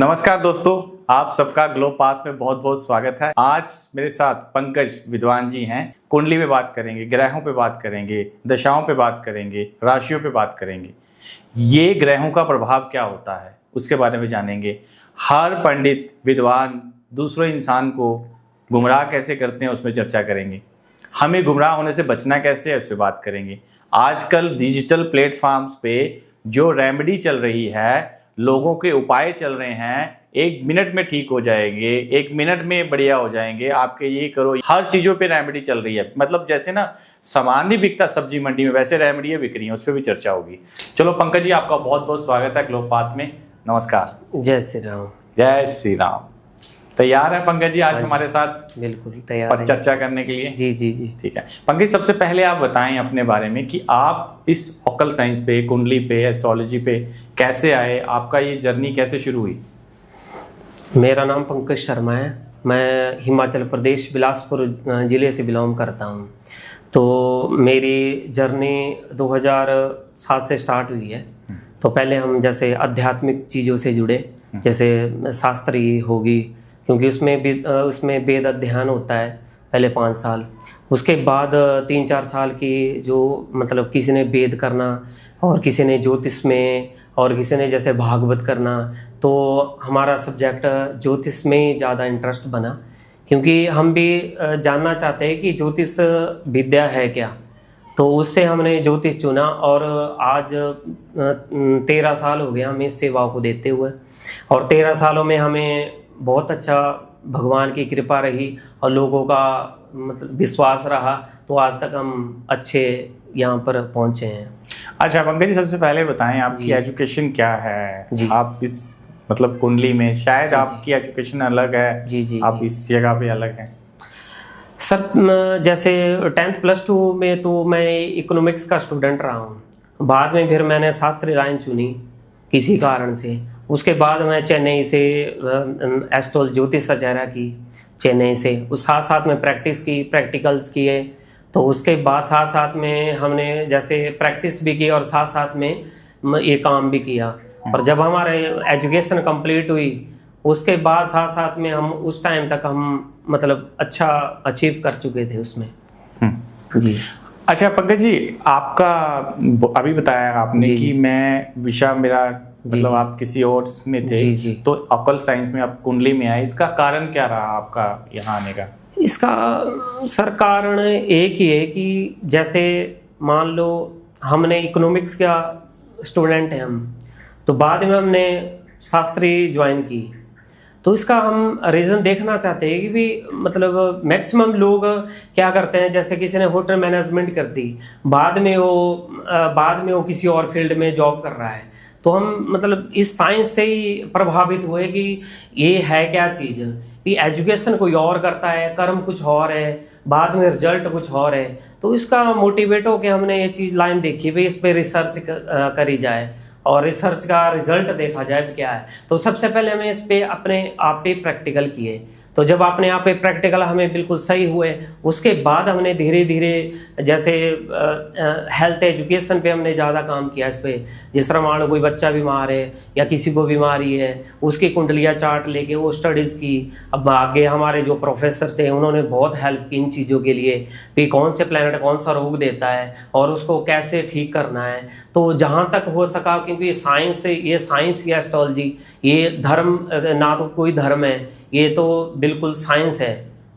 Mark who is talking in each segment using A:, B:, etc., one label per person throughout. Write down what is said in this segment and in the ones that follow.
A: नमस्कार दोस्तों, आप सबका ग्लो पाथ में बहुत बहुत स्वागत है। आज मेरे साथ पंकज विद्वान जी हैं। कुंडली पे बात करेंगे, ग्रहों पे बात करेंगे, दशाओं पे बात करेंगे, राशियों पे बात करेंगे। ये ग्रहों का प्रभाव क्या होता है उसके बारे में जानेंगे। हर पंडित विद्वान दूसरे इंसान को गुमराह कैसे करते हैं उस पर चर्चा करेंगे। हमें गुमराह होने से बचना कैसे है उस पर बात करेंगे। आजकल डिजिटल प्लेटफॉर्म्स पे जो रेमेडी चल रही है, लोगों के उपाय चल रहे हैं, 1 मिनट में ठीक हो जाएंगे, 1 मिनट में बढ़िया हो जाएंगे, आपके ये करो, हर चीज़ों पे रेमेडी चल रही है। मतलब जैसे ना सामान नहीं बिकता सब्जी मंडी में, वैसे रेमेडियाँ बिक रही हैं, उस पर भी चर्चा होगी। चलो पंकज जी, आपका बहुत बहुत स्वागत है ग्लो पाथ में। नमस्कार।
B: जय श्री राम।
A: जय श्री राम। तैयार है पंकज जी आज हमारे साथ?
B: बिल्कुल तैयार है
A: चर्चा करने के लिए।
B: जी जी जी
A: ठीक है पंकज, सबसे पहले आप बताएं अपने बारे में कि आप इस ऑकल साइंस पे, कुंडली पे, एस्ट्रोलॉजी पे कैसे आए, आपका ये जर्नी कैसे शुरू हुई?
B: मेरा नाम पंकज शर्मा है। मैं हिमाचल प्रदेश बिलासपुर ज़िले से बिलोंग करता हूँ। तो मेरी जर्नी 2007 से स्टार्ट हुई है। तो पहले हम जैसे आध्यात्मिक चीज़ों से जुड़े, जैसे शास्त्री होगी, क्योंकि उसमें वेद अध्ययन होता है पहले 5 साल। उसके बाद 3-4 साल की जो मतलब किसी ने वेद करना और किसी ने ज्योतिष में और किसी ने जैसे भागवत करना। तो हमारा सब्जेक्ट ज्योतिष में ही ज़्यादा इंटरेस्ट बना, क्योंकि हम भी जानना चाहते हैं कि ज्योतिष विद्या है क्या। तो उससे हमने ज्योतिष चुना और आज 13 साल हो गया हमें इस सेवाओं को देते हुए। और 13 सालों में हमें बहुत अच्छा भगवान की कृपा रही और लोगों का मतलब विश्वास रहा, तो आज तक हम अच्छे यहाँ पर पहुँचे हैं।
A: अच्छा पंकज जी, सबसे पहले बताएं आपकी एजुकेशन क्या है? आप इस मतलब कुंडली में शायद आपकी एजुकेशन अलग है।
B: जी
A: आप इस जगह पे अलग हैं।
B: सर जैसे 10th +2 में तो मैं इकोनॉमिक्स का स्टूडेंट रहा हूँ। बाद में फिर मैंने शास्त्री लाइन चुनी किसी कारण से। उसके बाद मैं चेन्नई से एस्ट्रोल ज्योतिष आचार्य की चेन्नई से, उस साथ में प्रैक्टिस की, प्रैक्टिकल्स किए। तो उसके बाद साथ में हमने जैसे प्रैक्टिस भी की और साथ में ये काम भी किया। और जब हमारे एजुकेशन कंप्लीट हुई उसके बाद साथ में हम उस टाइम तक हम मतलब अच्छा अचीव कर चुके थे उसमें। जी
A: अच्छा पंकज जी, आपका अभी बताया आपने कि मैं विषय मेरा मतलब आप किसी और में थे।
B: जी।
A: तो ऑकल साइंस में आप कुंडली में आए, इसका कारण क्या रहा आपका यहाँ आने का?
B: इसका सर कारण एक ही है कि जैसे मान लो हमने इकोनॉमिक्स का स्टूडेंट हैं हम, तो बाद में हमने शास्त्री ज्वाइन की। तो इसका हम रीज़न देखना चाहते हैं कि भी मतलब मैक्सिमम लोग क्या करते हैं, जैसे किसी ने होटल मैनेजमेंट कर दी, बाद में वो किसी और फील्ड में जॉब कर रहा है। तो हम मतलब इस साइंस से ही प्रभावित हुए कि ये है क्या चीज़, कि एजुकेशन कोई और करता है, कर्म कुछ और है, बाद में रिजल्ट कुछ और है। तो इसका मोटिवेट होकर हमने ये चीज़ लाइन देखी, भाई इस पर रिसर्च करी जाए और रिसर्च का रिजल्ट देखा जाए क्या है। तो सबसे पहले हमें इस पे अपने आप पे प्रैक्टिकल किए। तो जब अपने आप पे प्रैक्टिकल हमें बिल्कुल सही हुए, उसके बाद हमने धीरे धीरे जैसे हेल्थ एजुकेशन पे हमने ज़्यादा काम किया इस पे। जिस तरह मान लो कोई बच्चा बीमार है या किसी को बीमारी है, उसकी कुंडलिया चार्ट लेके वो स्टडीज़ की। अब आगे हमारे जो प्रोफेसर थे उन्होंने बहुत हेल्प की इन चीज़ों के लिए, कि कौन से प्लैनेट कौन सा रोग देता है और उसको कैसे ठीक करना है। तो जहाँ तक हो सका, क्योंकि ये साइंस की एस्ट्रोलॉजी, ये धर्म ना तो कोई धर्म है, ये तो बिल्कुल साइंस है।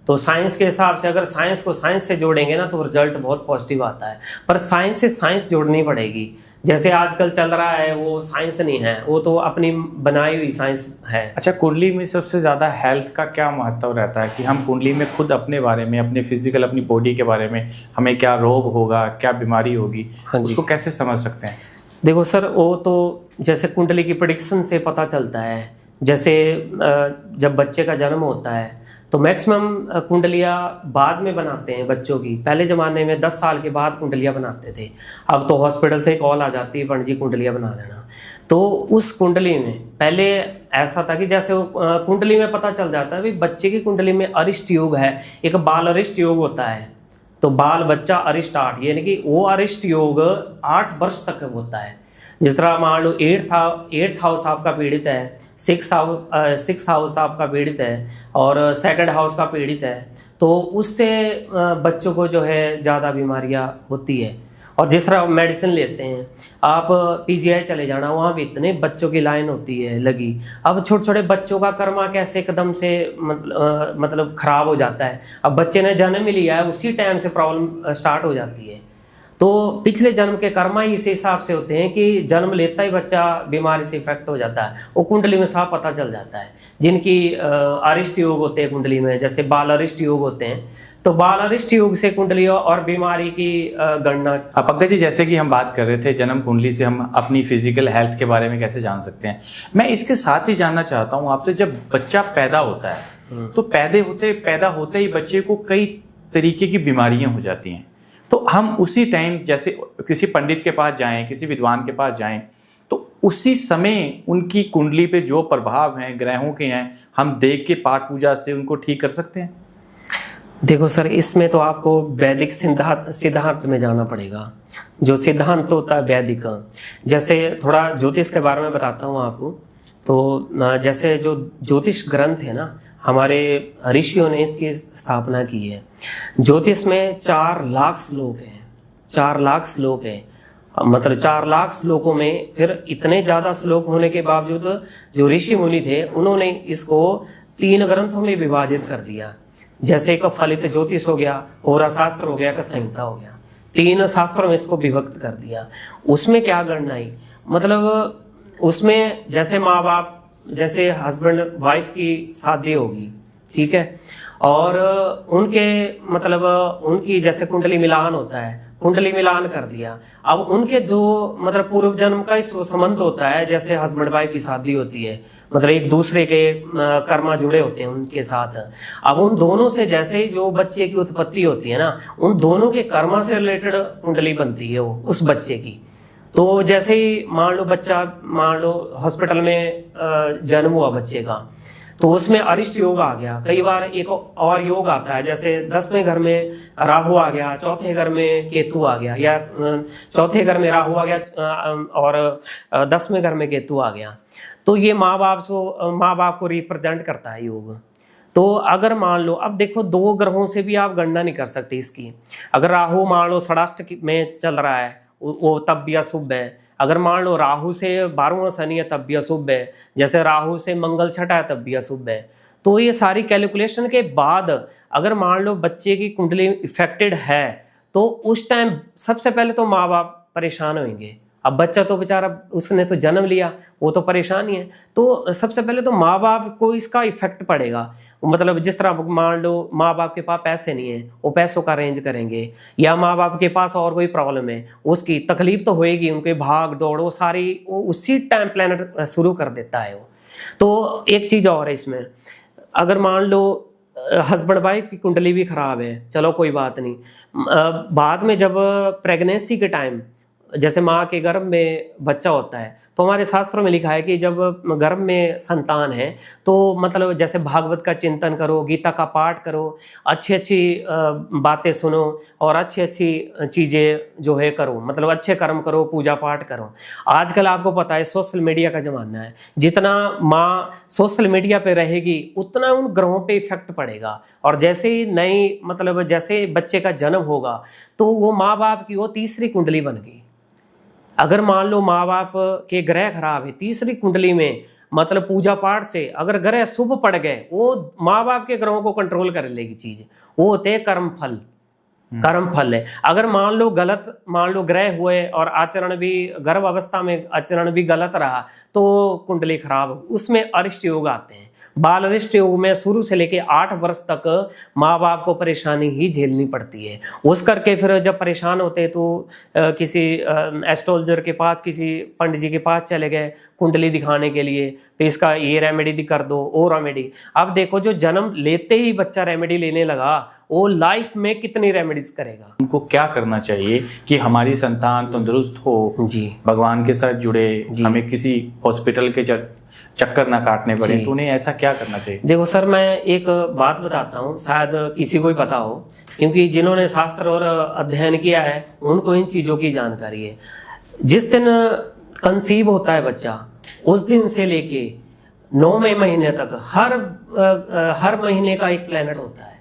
B: तो साइंस के हिसाब से अगर साइंस को साइंस से जोड़ेंगे ना तो रिजल्ट बहुत पॉजिटिव आता है। पर साइंस से साइंस जोड़नी पड़ेगी। जैसे आजकल चल रहा है वो साइंस नहीं है, वो तो अपनी बनाई हुई साइंस है।
A: अच्छा, कुंडली में सबसे ज़्यादा हेल्थ का क्या महत्व रहता है कि हम कुंडली में खुद अपने बारे में, अपने फिजिकल, अपनी बॉडी के बारे में, हमें क्या रोग होगा, क्या बीमारी होगी, उसको कैसे समझ सकते हैं?
B: देखो सर, वो तो जैसे कुंडली की प्रेडिक्शन से पता चलता है। जैसे जब बच्चे का जन्म होता है तो मैक्सिमम कुंडलियाँ बाद में बनाते हैं बच्चों की। पहले ज़माने में 10 साल के बाद कुंडलियाँ बनाते थे। अब तो हॉस्पिटल से कॉल आ जाती है, पंडित जी कुंडलियाँ बना देना। तो उस कुंडली में पहले ऐसा था कि जैसे कुंडली में पता चल जाता है कि बच्चे की कुंडली में अरिष्ट योग है, एक बाल अरिष्ट योग होता है। तो बाल बच्चा अरिष्ट 8, यानी कि वो अरिष्ट योग 8 वर्ष तक होता है। जिस तरह मान लो 8th हाउस आपका पीड़ित है, सिक्स हाउस आपका पीड़ित है और सेकंड हाउस का पीड़ित है, तो उससे बच्चों को जो है ज़्यादा बीमारियां होती है। और जिस तरह मेडिसिन लेते हैं, आप पीजीआई चले जाना, वहाँ भी इतने बच्चों की लाइन होती है लगी। अब छोटे छोटे बच्चों का कर्मा कैसे एकदम से मतलब खराब हो जाता है। अब बच्चे ने जन्म ही लिया है, उसी टाइम से प्रॉब्लम स्टार्ट हो जाती है। तो पिछले जन्म के कर्मा ही इस हिसाब से होते हैं कि जन्म लेता ही बच्चा बीमारी से इफेक्ट हो जाता है, वो कुंडली में साफ पता चल जाता है। जिनकी अरिष्ट योग होते हैं कुंडली में, जैसे बाल अरिष्ट योग होते हैं, तो बाल अरिष्ट योग से कुंडली और बीमारी की गणना।
A: पंकज जी, जैसे कि हम बात कर रहे थे जन्म कुंडली से हम अपनी फिजिकल हेल्थ के बारे में कैसे जान सकते हैं, मैं इसके साथ ही जानना चाहता हूँ आपसे, जब बच्चा पैदा होता है तो पैदा होते ही बच्चे को कई तरीके की बीमारियां हो जाती हैं, तो हम उसी टाइम जैसे किसी पंडित के पास जाएं, किसी विद्वान के पास जाएं, तो उसी समय उनकी कुंडली पे जो प्रभाव हैं ग्रहों के हैं, हम देख के पाठ पूजा से उनको ठीक कर सकते हैं?
B: देखो सर, इसमें तो आपको वैदिक सिद्धांत में जाना पड़ेगा। जो सिद्धांत होता है वैदिक, जैसे थोड़ा ज्योतिष के बारे में बताता हूँ आपको। तो जैसे जो ज्योतिष ग्रंथ है ना, हमारे ऋषियों ने इसकी स्थापना की है। ज्योतिष में 4 लाख श्लोक हैं, 4 लाख श्लोक हैं, मतलब 4 लाख श्लोकों में फिर इतने ज्यादा श्लोक होने के बावजूद जो ऋषि मुनि थे उन्होंने इसको 3 ग्रंथों में विभाजित कर दिया। जैसे एक फलित ज्योतिष हो गया, होरा शास्त्र हो गया, का संहिता हो गया, 3 शास्त्रों में इसको विभक्त कर दिया। उसमें क्या गणना आई, मतलब उसमें जैसे माँ बाप, जैसे हस्बैंड वाइफ की शादी होगी, ठीक है, और उनके मतलब उनकी जैसे कुंडली मिलान होता है, कुंडली मिलान कर दिया। अब उनके दो मतलब पूर्व जन्म का इस संबंध होता है, जैसे हस्बैंड वाइफ की शादी होती है, मतलब एक दूसरे के कर्मा जुड़े होते हैं उनके साथ। अब उन दोनों से जैसे ही जो बच्चे की उत्पत्ति होती है ना, उन दोनों के कर्मा से रिलेटेड कुंडली बनती है वो उस बच्चे की। तो जैसे ही मान लो हॉस्पिटल में जन्म हुआ बच्चे का, तो उसमें अरिष्ट योग आ गया। कई बार एक और योग आता है, जैसे 10वें घर में राहु आ गया, चौथे घर में केतु आ गया, या चौथे घर में राहु आ गया और 10वें घर में केतु आ गया। तो ये माँ बाप को रिप्रेजेंट करता है योग। तो अगर मान लो, अब देखो 2 ग्रहों से भी आप गणना नहीं कर सकते इसकी। अगर राहु मान लो षष्ठ में चल रहा है, वो तब भी अशुभ है। अगर मान लो राहु से 12वां शनि है तब भी अशुभ है। जैसे राहु से मंगल छठा है तब भी अशुभ है। तो ये सारी कैलकुलेशन के बाद अगर मान लो बच्चे की कुंडली इफेक्टेड है, तो उस टाइम सबसे पहले तो माँ बाप परेशान होंगे। अब बच्चा तो बेचारा, उसने तो जन्म लिया, वो तो परेशान ही है। तो सबसे पहले तो माँ बाप को इसका इफेक्ट पड़ेगा। मतलब जिस तरह मान लो माँ बाप के पास पैसे नहीं है, वो पैसों का अरेंज करेंगे, या माँ बाप के पास और कोई प्रॉब्लम है, उसकी तकलीफ तो होएगी, उनके भाग दौड़ वो सारी वो उसी टाइम प्लेनेट शुरू कर देता है वो। तो एक चीज़ और है इसमें, अगर मान लो हस्बैंड वाइफ की कुंडली भी खराब है, चलो कोई बात नहीं, बाद में जब प्रेगनेंसी के टाइम जैसे माँ के गर्भ में बच्चा होता है, तो हमारे शास्त्रों में लिखा है कि जब गर्भ में संतान है तो मतलब जैसे भागवत का चिंतन करो, गीता का पाठ करो, अच्छी अच्छी बातें सुनो और अच्छी अच्छी चीज़ें जो है करो, मतलब अच्छे कर्म करो, पूजा पाठ करो। आजकल आपको पता है सोशल मीडिया का ज़माना है, जितना माँ सोशल मीडिया पे रहेगी उतना उन ग्रहों पे इफेक्ट पड़ेगा। और जैसे ही नई मतलब जैसे बच्चे का जन्म होगा तो वो माँ बाप की वो तीसरी कुंडली बन गई। अगर मान लो माँ बाप के ग्रह खराब है, तीसरी कुंडली में मतलब पूजा पाठ से अगर ग्रह शुभ पड़ गए, वो माँ बाप के ग्रहों को कंट्रोल कर लेगी चीज, वो होते हैं कर्म फल है। अगर मान लो ग्रह हुए और आचरण भी गर्भ अवस्था में आचरण भी गलत रहा तो कुंडली खराब, उसमें अरिष्ट योग आते हैं। बाल अरिष्ट योग में शुरू से लेके 8 वर्ष तक माँ बाप को परेशानी ही झेलनी पड़ती है। उस करके फिर जब परेशान होते तो किसी एस्ट्रोलॉजर के पास, किसी पंडित जी के पास चले गए कुंडली दिखाने के लिए, तो इसका ये रेमेडी कर दो, वो रेमेडी। अब देखो जो जन्म लेते ही बच्चा रेमेडी लेने लगा, वो लाइफ में कितनी रेमेडीज करेगा।
A: उनको क्या करना चाहिए कि हमारी संतान तंदुरुस्त हो जी, भगवान के साथ जुड़े, हमें किसी हॉस्पिटल के चक्कर ना काटने पड़े, तो उन्हें ऐसा क्या करना चाहिए?
B: देखो सर, मैं एक बात बताता हूँ, शायद किसी को ही पता हो, क्योंकि जिन्होंने शास्त्र और अध्ययन किया है उनको इन चीजों की जानकारी है। जिस दिन कंसीव होता है बच्चा, उस दिन से लेके 9वें महीने तक हर महीने का एक प्लेनेट होता है।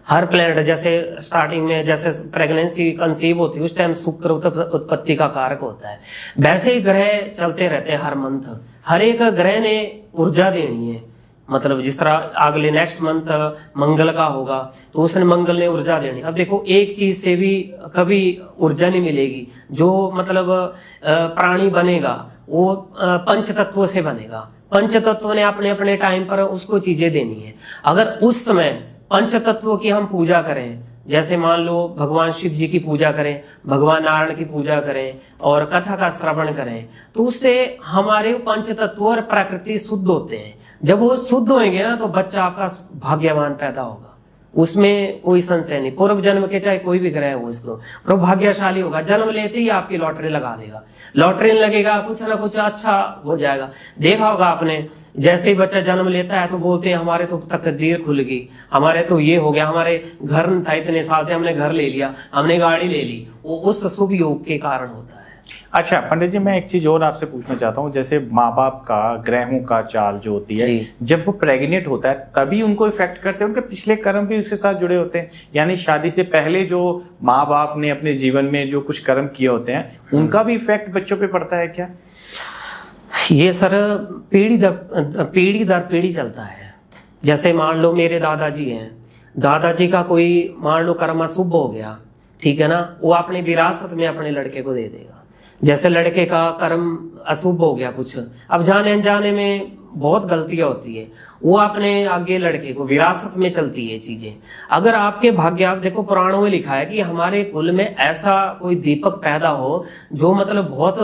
B: हर प्लेनेट जैसे स्टार्टिंग में जैसे प्रेगनेंसी कंसीव होती है उस टाइम शुक्र उत्पत्ति का कारक होता है, वैसे ही ग्रह चलते रहते हैं हर मंथ। हर एक ग्रह ने ऊर्जा देनी है, मतलब जिस तरह अगले नेक्स्ट मंथ मंगल का होगा तो उसने मंगल ने ऊर्जा देनी। अब देखो एक चीज से भी कभी ऊर्जा नहीं मिलेगी, जो मतलब प्राणी बनेगा वो पंच तत्वों से बनेगा। पंच तत्व ने अपने अपने टाइम पर उसको चीजें देनी है। अगर उस समय पंच तत्वों की हम पूजा करें, जैसे मान लो भगवान शिव जी की पूजा करें, भगवान नारायण की पूजा करें और कथा का श्रवण करें, तो उससे हमारे पंच तत्व और प्रकृति शुद्ध होते हैं। जब वो शुद्ध होंगे ना तो बच्चा आपका भाग्यवान पैदा होगा, उसमें कोई संशय नहीं। पूर्व जन्म के चाहे कोई भी ग्रह हो इसको, पर भाग्यशाली होगा। जन्म लेते ही आपकी लॉटरी लगा देगा, लॉटरी लगेगा कुछ ना कुछ अच्छा हो जाएगा। देखा होगा आपने, जैसे ही बच्चा जन्म लेता है तो बोलते हैं हमारे तो तकदीर खुल गई, हमारे तो ये हो गया, हमारे घर न था इतने साल से हमने घर ले लिया, हमने गाड़ी ले ली। वो उस शुभ योग के कारण होता है।
A: अच्छा पंडित जी, मैं एक चीज और आपसे पूछना चाहता हूँ, जैसे माँ बाप का ग्रहों का चाल जो होती है, जब वो प्रेग्नेंट होता है तभी उनको इफेक्ट करते हैं, उनके पिछले कर्म भी उसके साथ जुड़े होते हैं, यानी शादी से पहले जो माँ बाप ने अपने जीवन में जो कुछ कर्म किए होते हैं उनका भी इफेक्ट बच्चों पे पड़ता है क्या?
B: ये सर पीढ़ी दर पीढ़ी चलता है। जैसे मान लो मेरे दादाजी हैं, दादाजी का कोई मान लो कर्म अशुभ हो गया, ठीक है ना, वो अपने विरासत में अपने लड़के को दे देगा। जैसे लड़के का कर्म अशुभ हो गया कुछ, अब जाने अनजाने में बहुत गलतियां होती है, वो अपने आगे लड़के को विरासत में चलती है चीजें। अगर आपके भाग्य, आप देखो पुराणों में लिखा है कि हमारे कुल में ऐसा कोई दीपक पैदा हो जो मतलब बहुत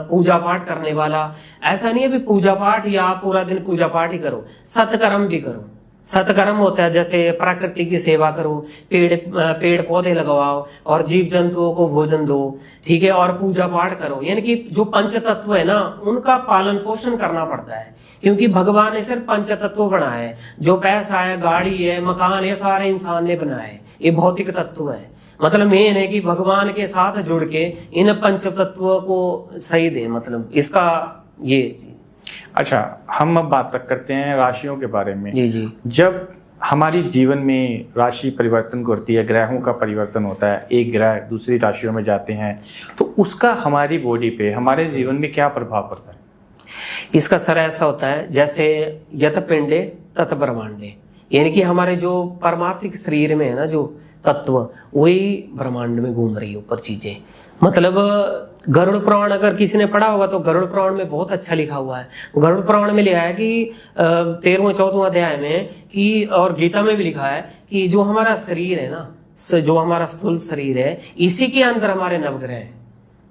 B: पूजा पाठ करने वाला। ऐसा नहीं है भी पूजा पाठ या आप पूरा दिन पूजा पाठ ही करो, सत्कर्म भी करो। सत्कर्म होता है जैसे प्रकृति की सेवा करो, पेड़ पौधे लगवाओ और जीव जंतुओं को भोजन दो, ठीक है, और पूजा पाठ करो। यानी कि जो पंच तत्व है ना उनका पालन पोषण करना पड़ता है, क्योंकि भगवान ने सिर्फ पंच तत्व बनाए हैं। जो पैसा है, गाड़ी है, मकान है, सारे इंसान ने बनाए, ये भौतिक तत्व है। मतलब मेन है कि भगवान के साथ जुड़ के इन पंच तत्वों को सही दे, मतलब इसका ये चीज।
A: अच्छा, हम अब बात तक करते हैं राशियों के बारे में।
B: जी जी।
A: जब हमारी जीवन में राशि परिवर्तन करती है, ग्रहों का परिवर्तन होता है, एक ग्रह दूसरी राशियों में जाते हैं, तो उसका हमारी बॉडी पे, हमारे जीवन में क्या प्रभाव पड़ता है?
B: इसका सर ऐसा होता है जैसे यत पिंडे तत ब्रह्मांडे, यानी कि हमारे जो परमार्थिक शरीर में है ना जो तत्व, वही ब्रह्मांड में घूम रही है ऊपर चीजें। मतलब गरुड़ पुराण अगर किसी ने पढ़ा होगा तो गरुड़ पुराण में बहुत अच्छा लिखा हुआ है। गरुड़ पुराण में लिखा है कि 13वें-14वें अध्याय में कि, और गीता में भी लिखा है कि जो हमारा शरीर है ना, जो हमारा स्थूल शरीर है, इसी के अंदर हमारे नवग्रह हैं।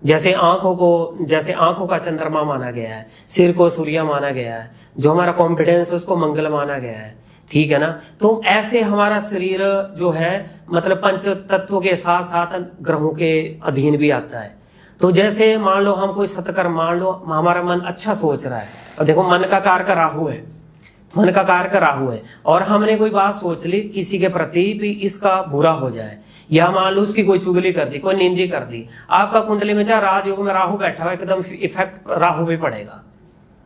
B: जैसे आंखों का चंद्रमा माना गया है, सिर को सूर्य माना गया है, जो हमारा कॉन्फिडेंस है उसको मंगल माना गया है, ठीक है ना। तो ऐसे हमारा शरीर जो है मतलब पंच तत्वों के साथ साथ ग्रहों के अधीन भी आता है। तो जैसे मान लो हम कोई सत्कर्म, मान लो हमारा मन अच्छा सोच रहा है, और देखो मन का कारक राहु है, मन का कारक राहु है, और हमने कोई बात सोच ली किसी के प्रति भी इसका बुरा हो जाए, या मान लो उसकी कोई चुगली कर दी, कोई निंदी कर दी, आपका कुंडली में चाहे राजयोग में राहु बैठा हुआ, एकदम इफेक्ट राहु भी पड़ेगा।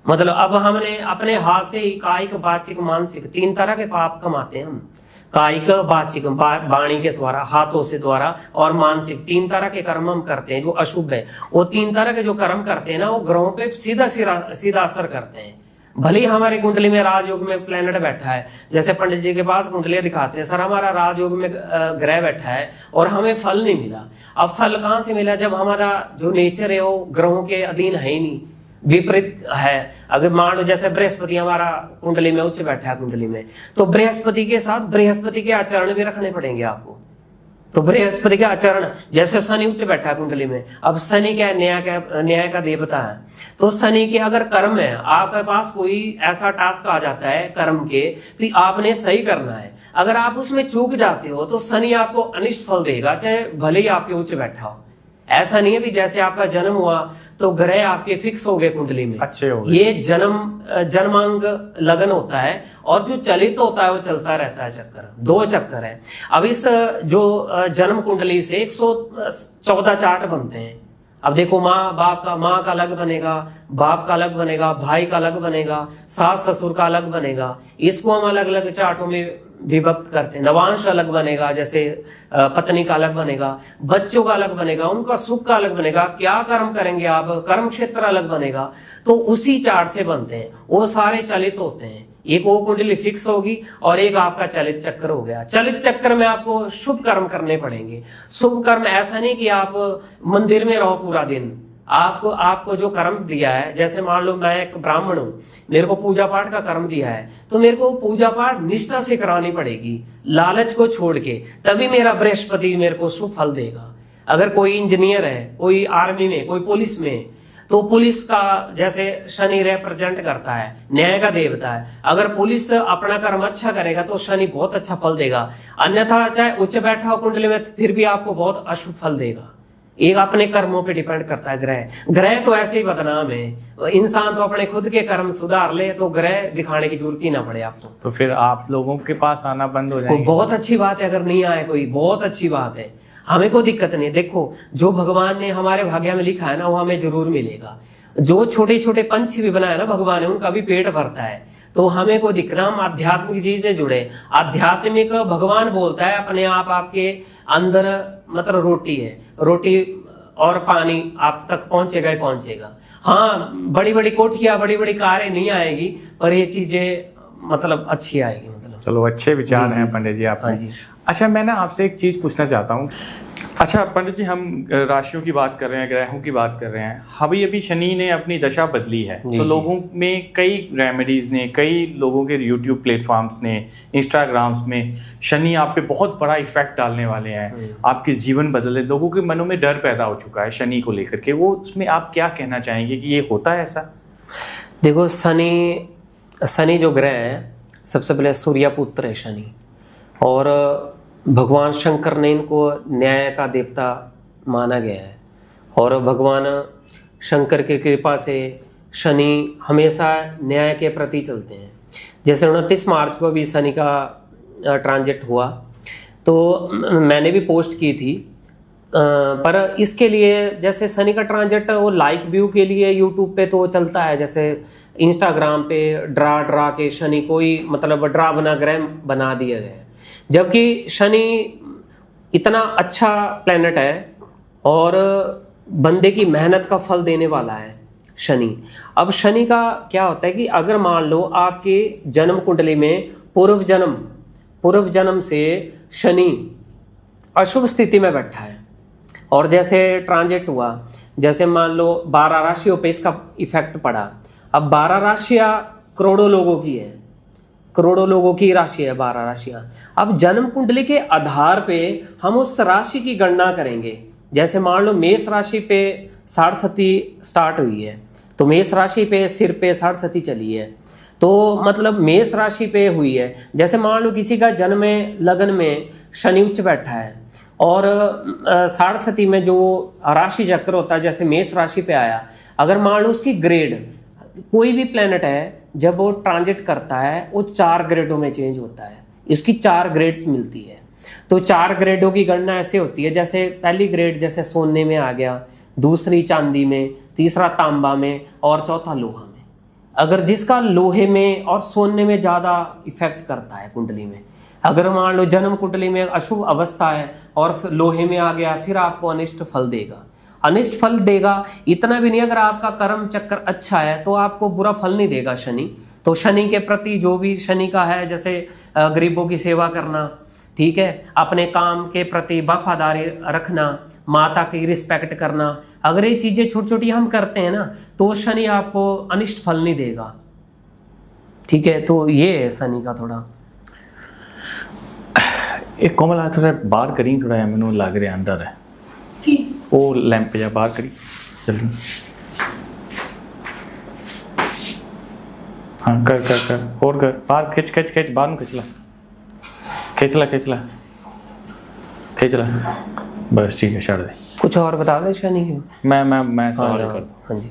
B: मतलब अब हमने अपने हाथ से कायिक, वाचिक, मानसिक 3 तरह के पाप कमाते हैं हम। कायिक, वाचिक वाणी के द्वारा, हाथों से द्वारा, और मानसिक 3 तरह के कर्म हम करते हैं जो अशुभ है। वो 3 तरह के जो कर्म करते हैं ना वो ग्रहों पे सीधा असर करते हैं। भले ही हमारी कुंडली में राजयोग में प्लेनेट बैठा है, जैसे पंडित जी के पास कुंडलियां दिखाते हैं, सर हमारा राजयोग में ग्रह बैठा है और हमें फल नहीं मिला। अब फल कहाँ से मिला? जब हमारा जो नेचर है वो ग्रहों के अधीन है ही नहीं, विपरीत है। अगर मान लो जैसे बृहस्पति हमारा कुंडली में उच्च बैठा है कुंडली में, तो बृहस्पति के साथ बृहस्पति के आचरण भी रखने पड़ेंगे आपको। तो बृहस्पति का आचरण, जैसे शनि उच्च बैठा है कुंडली में, अब शनि क्या है? न्याय का देवता है। तो शनि के अगर कर्म है, आपके पास कोई ऐसा टास्क आ जाता है कर्म के कि आपने सही करना है, अगर आप उसमें चूक जाते हो तो शनि आपको अनिष्ट फल देगा, चाहे भले ही आपके उच्च बैठा हो। ऐसा नहीं है भी जैसे आपका जन्म हुआ तो ग्रह आपके फिक्स हो गए कुंडली में, अच्छे हो गए। ये जन्मांग लगन होता है, और जो चलित होता है वो चलता रहता है चक्कर, 2 चक्कर है। अब इस जो जन्म कुंडली से 114 चार्ट बनते हैं। अब देखो माँ का अलग बनेगा, बाप का अलग बनेगा, भाई का अलग बनेगा, सास ससुर का अलग बनेगा। इसको हम अलग अलग चार्टों में विभक्त करते हैं। नवांश अलग बनेगा, जैसे पत्नी का अलग बनेगा, बच्चों का अलग बनेगा, उनका सुख का अलग बनेगा, क्या कर्म करेंगे आप, कर्म क्षेत्र अलग बनेगा। तो उसी चार्ट से बनते हैं, वो सारे चलित होते हैं। एक वो कुंडली फिक्स होगी और एक आपका चलित चक्र हो गया। चलित चक्र में आपको शुभ कर्म करने पड़ेंगे। शुभ कर्म ऐसा नहीं कि आप मंदिर में रहो पूरा दिन। आपको जो कर्म दिया है, जैसे मान लो मैं एक ब्राह्मण हूं, मेरे को पूजा पाठ का कर्म दिया है, तो मेरे को पूजा पाठ निष्ठा से करानी पड़ेगी, लालच को छोड़ के, तभी मेरा बृहस्पति मेरे को शुभ फल देगा। अगर कोई इंजीनियर है, कोई आर्मी में, कोई पुलिस में, तो पुलिस का जैसे शनि रिप्रेजेंट करता है, न्याय का देवता है। अगर पुलिस अपना कर्म अच्छा करेगा तो शनि बहुत अच्छा फल देगा, अन्यथा चाहे उच्च बैठा हो कुंडली में फिर भी आपको बहुत अशुभ फल देगा। एक अपने कर्मों पे डिपेंड करता है। ग्रह तो ऐसे ही बदनाम है, इंसान तो अपने खुद के कर्म सुधार ले तो ग्रह दिखाने की जरूरत ही ना पड़े आपको।
A: तो फिर आप लोगों के पास आना बंद हो जाएगा।
B: बहुत अच्छी बात है, अगर नहीं आए कोई बहुत अच्छी बात है, हमें कोई दिक्कत नहीं। देखो जो भगवान ने हमारे भाग्य में लिखा है ना, वो हमें जरूर मिलेगा। जो छोटे छोटे पंछी भी बनाए ना भगवान ने, उनका भी पेट भरता है। तो हमें कोई दिक्कत, हम आध्यात्मिक चीज से जुड़े। आध्यात्मिक भगवान बोलता है अपने आप आपके अंदर, मतलब रोटी है, रोटी और पानी आप तक पहुंचेगा ही पहुंचेगा। हाँ, बड़ी बड़ी कोठियां, बड़ी बड़ी कारें नहीं आएगी, पर ये चीजें मतलब अच्छी आएगी। मतलब
A: चलो, अच्छे विचार हैं पंडित जी आपने।
B: हाँ जी।
A: अच्छा, मैं ना आपसे एक चीज पूछना चाहता हूँ। अच्छा पंडित जी, हम राशियों की बात कर रहे हैं, ग्रहों की बात कर रहे हैं। अभी शनि ने अपनी दशा बदली है, तो लोगों में कई रेमेडीज ने, कई लोगों के यूट्यूब प्लेटफॉर्म्स ने, इंस्टाग्राम्स में शनि आप पे बहुत बड़ा इफेक्ट डालने वाले हैं, आपके जीवन बदले, लोगों के मनों में डर पैदा हो चुका है शनि को लेकर के। वो उसमें आप क्या कहना चाहेंगे कि ये होता है ऐसा?
B: देखो, शनि जो ग्रह है, सबसे पहले सूर्य पुत्र है शनि, और भगवान शंकर ने इनको न्याय का देवता माना गया है। और भगवान शंकर की कृपा से शनि हमेशा न्याय के प्रति चलते हैं। जैसे 29 मार्च को भी शनि का ट्रांजिट हुआ, तो मैंने भी पोस्ट की थी। पर इसके लिए, जैसे शनि का ट्रांजिट वो लाइक व्यू के लिए यूट्यूब पे तो चलता है, जैसे इंस्टाग्राम पे ड्रा के शनि कोई मतलब ड्रा बना ग्रह बना दिया गया है। जबकि शनि इतना अच्छा प्लेनेट है और बंदे की मेहनत का फल देने वाला है शनि। अब शनि का क्या होता है कि अगर मान लो आपके जन्म कुंडली में पूर्व जन्म से शनि अशुभ स्थिति में बैठा है, और जैसे ट्रांजिट हुआ, जैसे मान लो 12 राशियों पे इसका इफेक्ट पड़ा। अब 12 राशियां करोड़ों लोगों की है, करोड़ों लोगों की राशि है 12 राशियां। अब जन्म कुंडली के आधार पे हम उस राशि की गणना करेंगे। जैसे मान लो मेष राशि पे 60 सती स्टार्ट हुई है, तो मेष राशि पे सिर पे 60 सती चली है, तो मतलब मेष राशि पे हुई है। जैसे मान लो किसी का जन्म में लगन में शनि उच्च बैठा है, और 60 सती में जो राशि चक्र होता है, जैसे मेष राशि पे आया, अगर मान लो उसकी ग्रेड, कोई भी प्लेनेट है जब वो ट्रांजिट करता है वो 4 ग्रेडों में चेंज होता है, इसकी 4 ग्रेड्स मिलती है। तो 4 ग्रेडों की गणना ऐसे होती है, जैसे पहली ग्रेड जैसे सोने में आ गया, दूसरी चांदी में, तीसरा तांबा में, और चौथा लोहा में। अगर जिसका लोहे में और सोने में ज़्यादा इफेक्ट करता है कुंडली में, अगर मान लो जन्म कुंडली में अशुभ अवस्था है और लोहे में आ गया, फिर आपको अनिष्ट फल देगा। अनिष्ट फल देगा इतना भी नहीं, अगर आपका कर्म चक्र अच्छा है तो आपको बुरा फल नहीं देगा शनि। तो शनि के प्रति जो भी शनि का है, जैसे गरीबों की सेवा करना, ठीक है, अपने काम के प्रति वफादारी रखना, माता की रिस्पेक्ट करना, अगर ये चीजें छोटी छोटी हम करते हैं ना, तो शनि आपको अनिष्ट फल नहीं देगा। ठीक है, तो ये है शनि का थोड़ा।
A: एक कोमल आ थोड़ा बाहर करी, थोड़ा मैनू लग रहा अंदर है वो लैंप जा बाहर करी जल्दी। हाँ कर और कर, बाहर खिंच बाहर में खिंच ला बस, ठीक है, छोड़ दे।
B: कुछ और बता दे शनि की।
A: मैं सवाल कर दूं।
B: हाँ जी।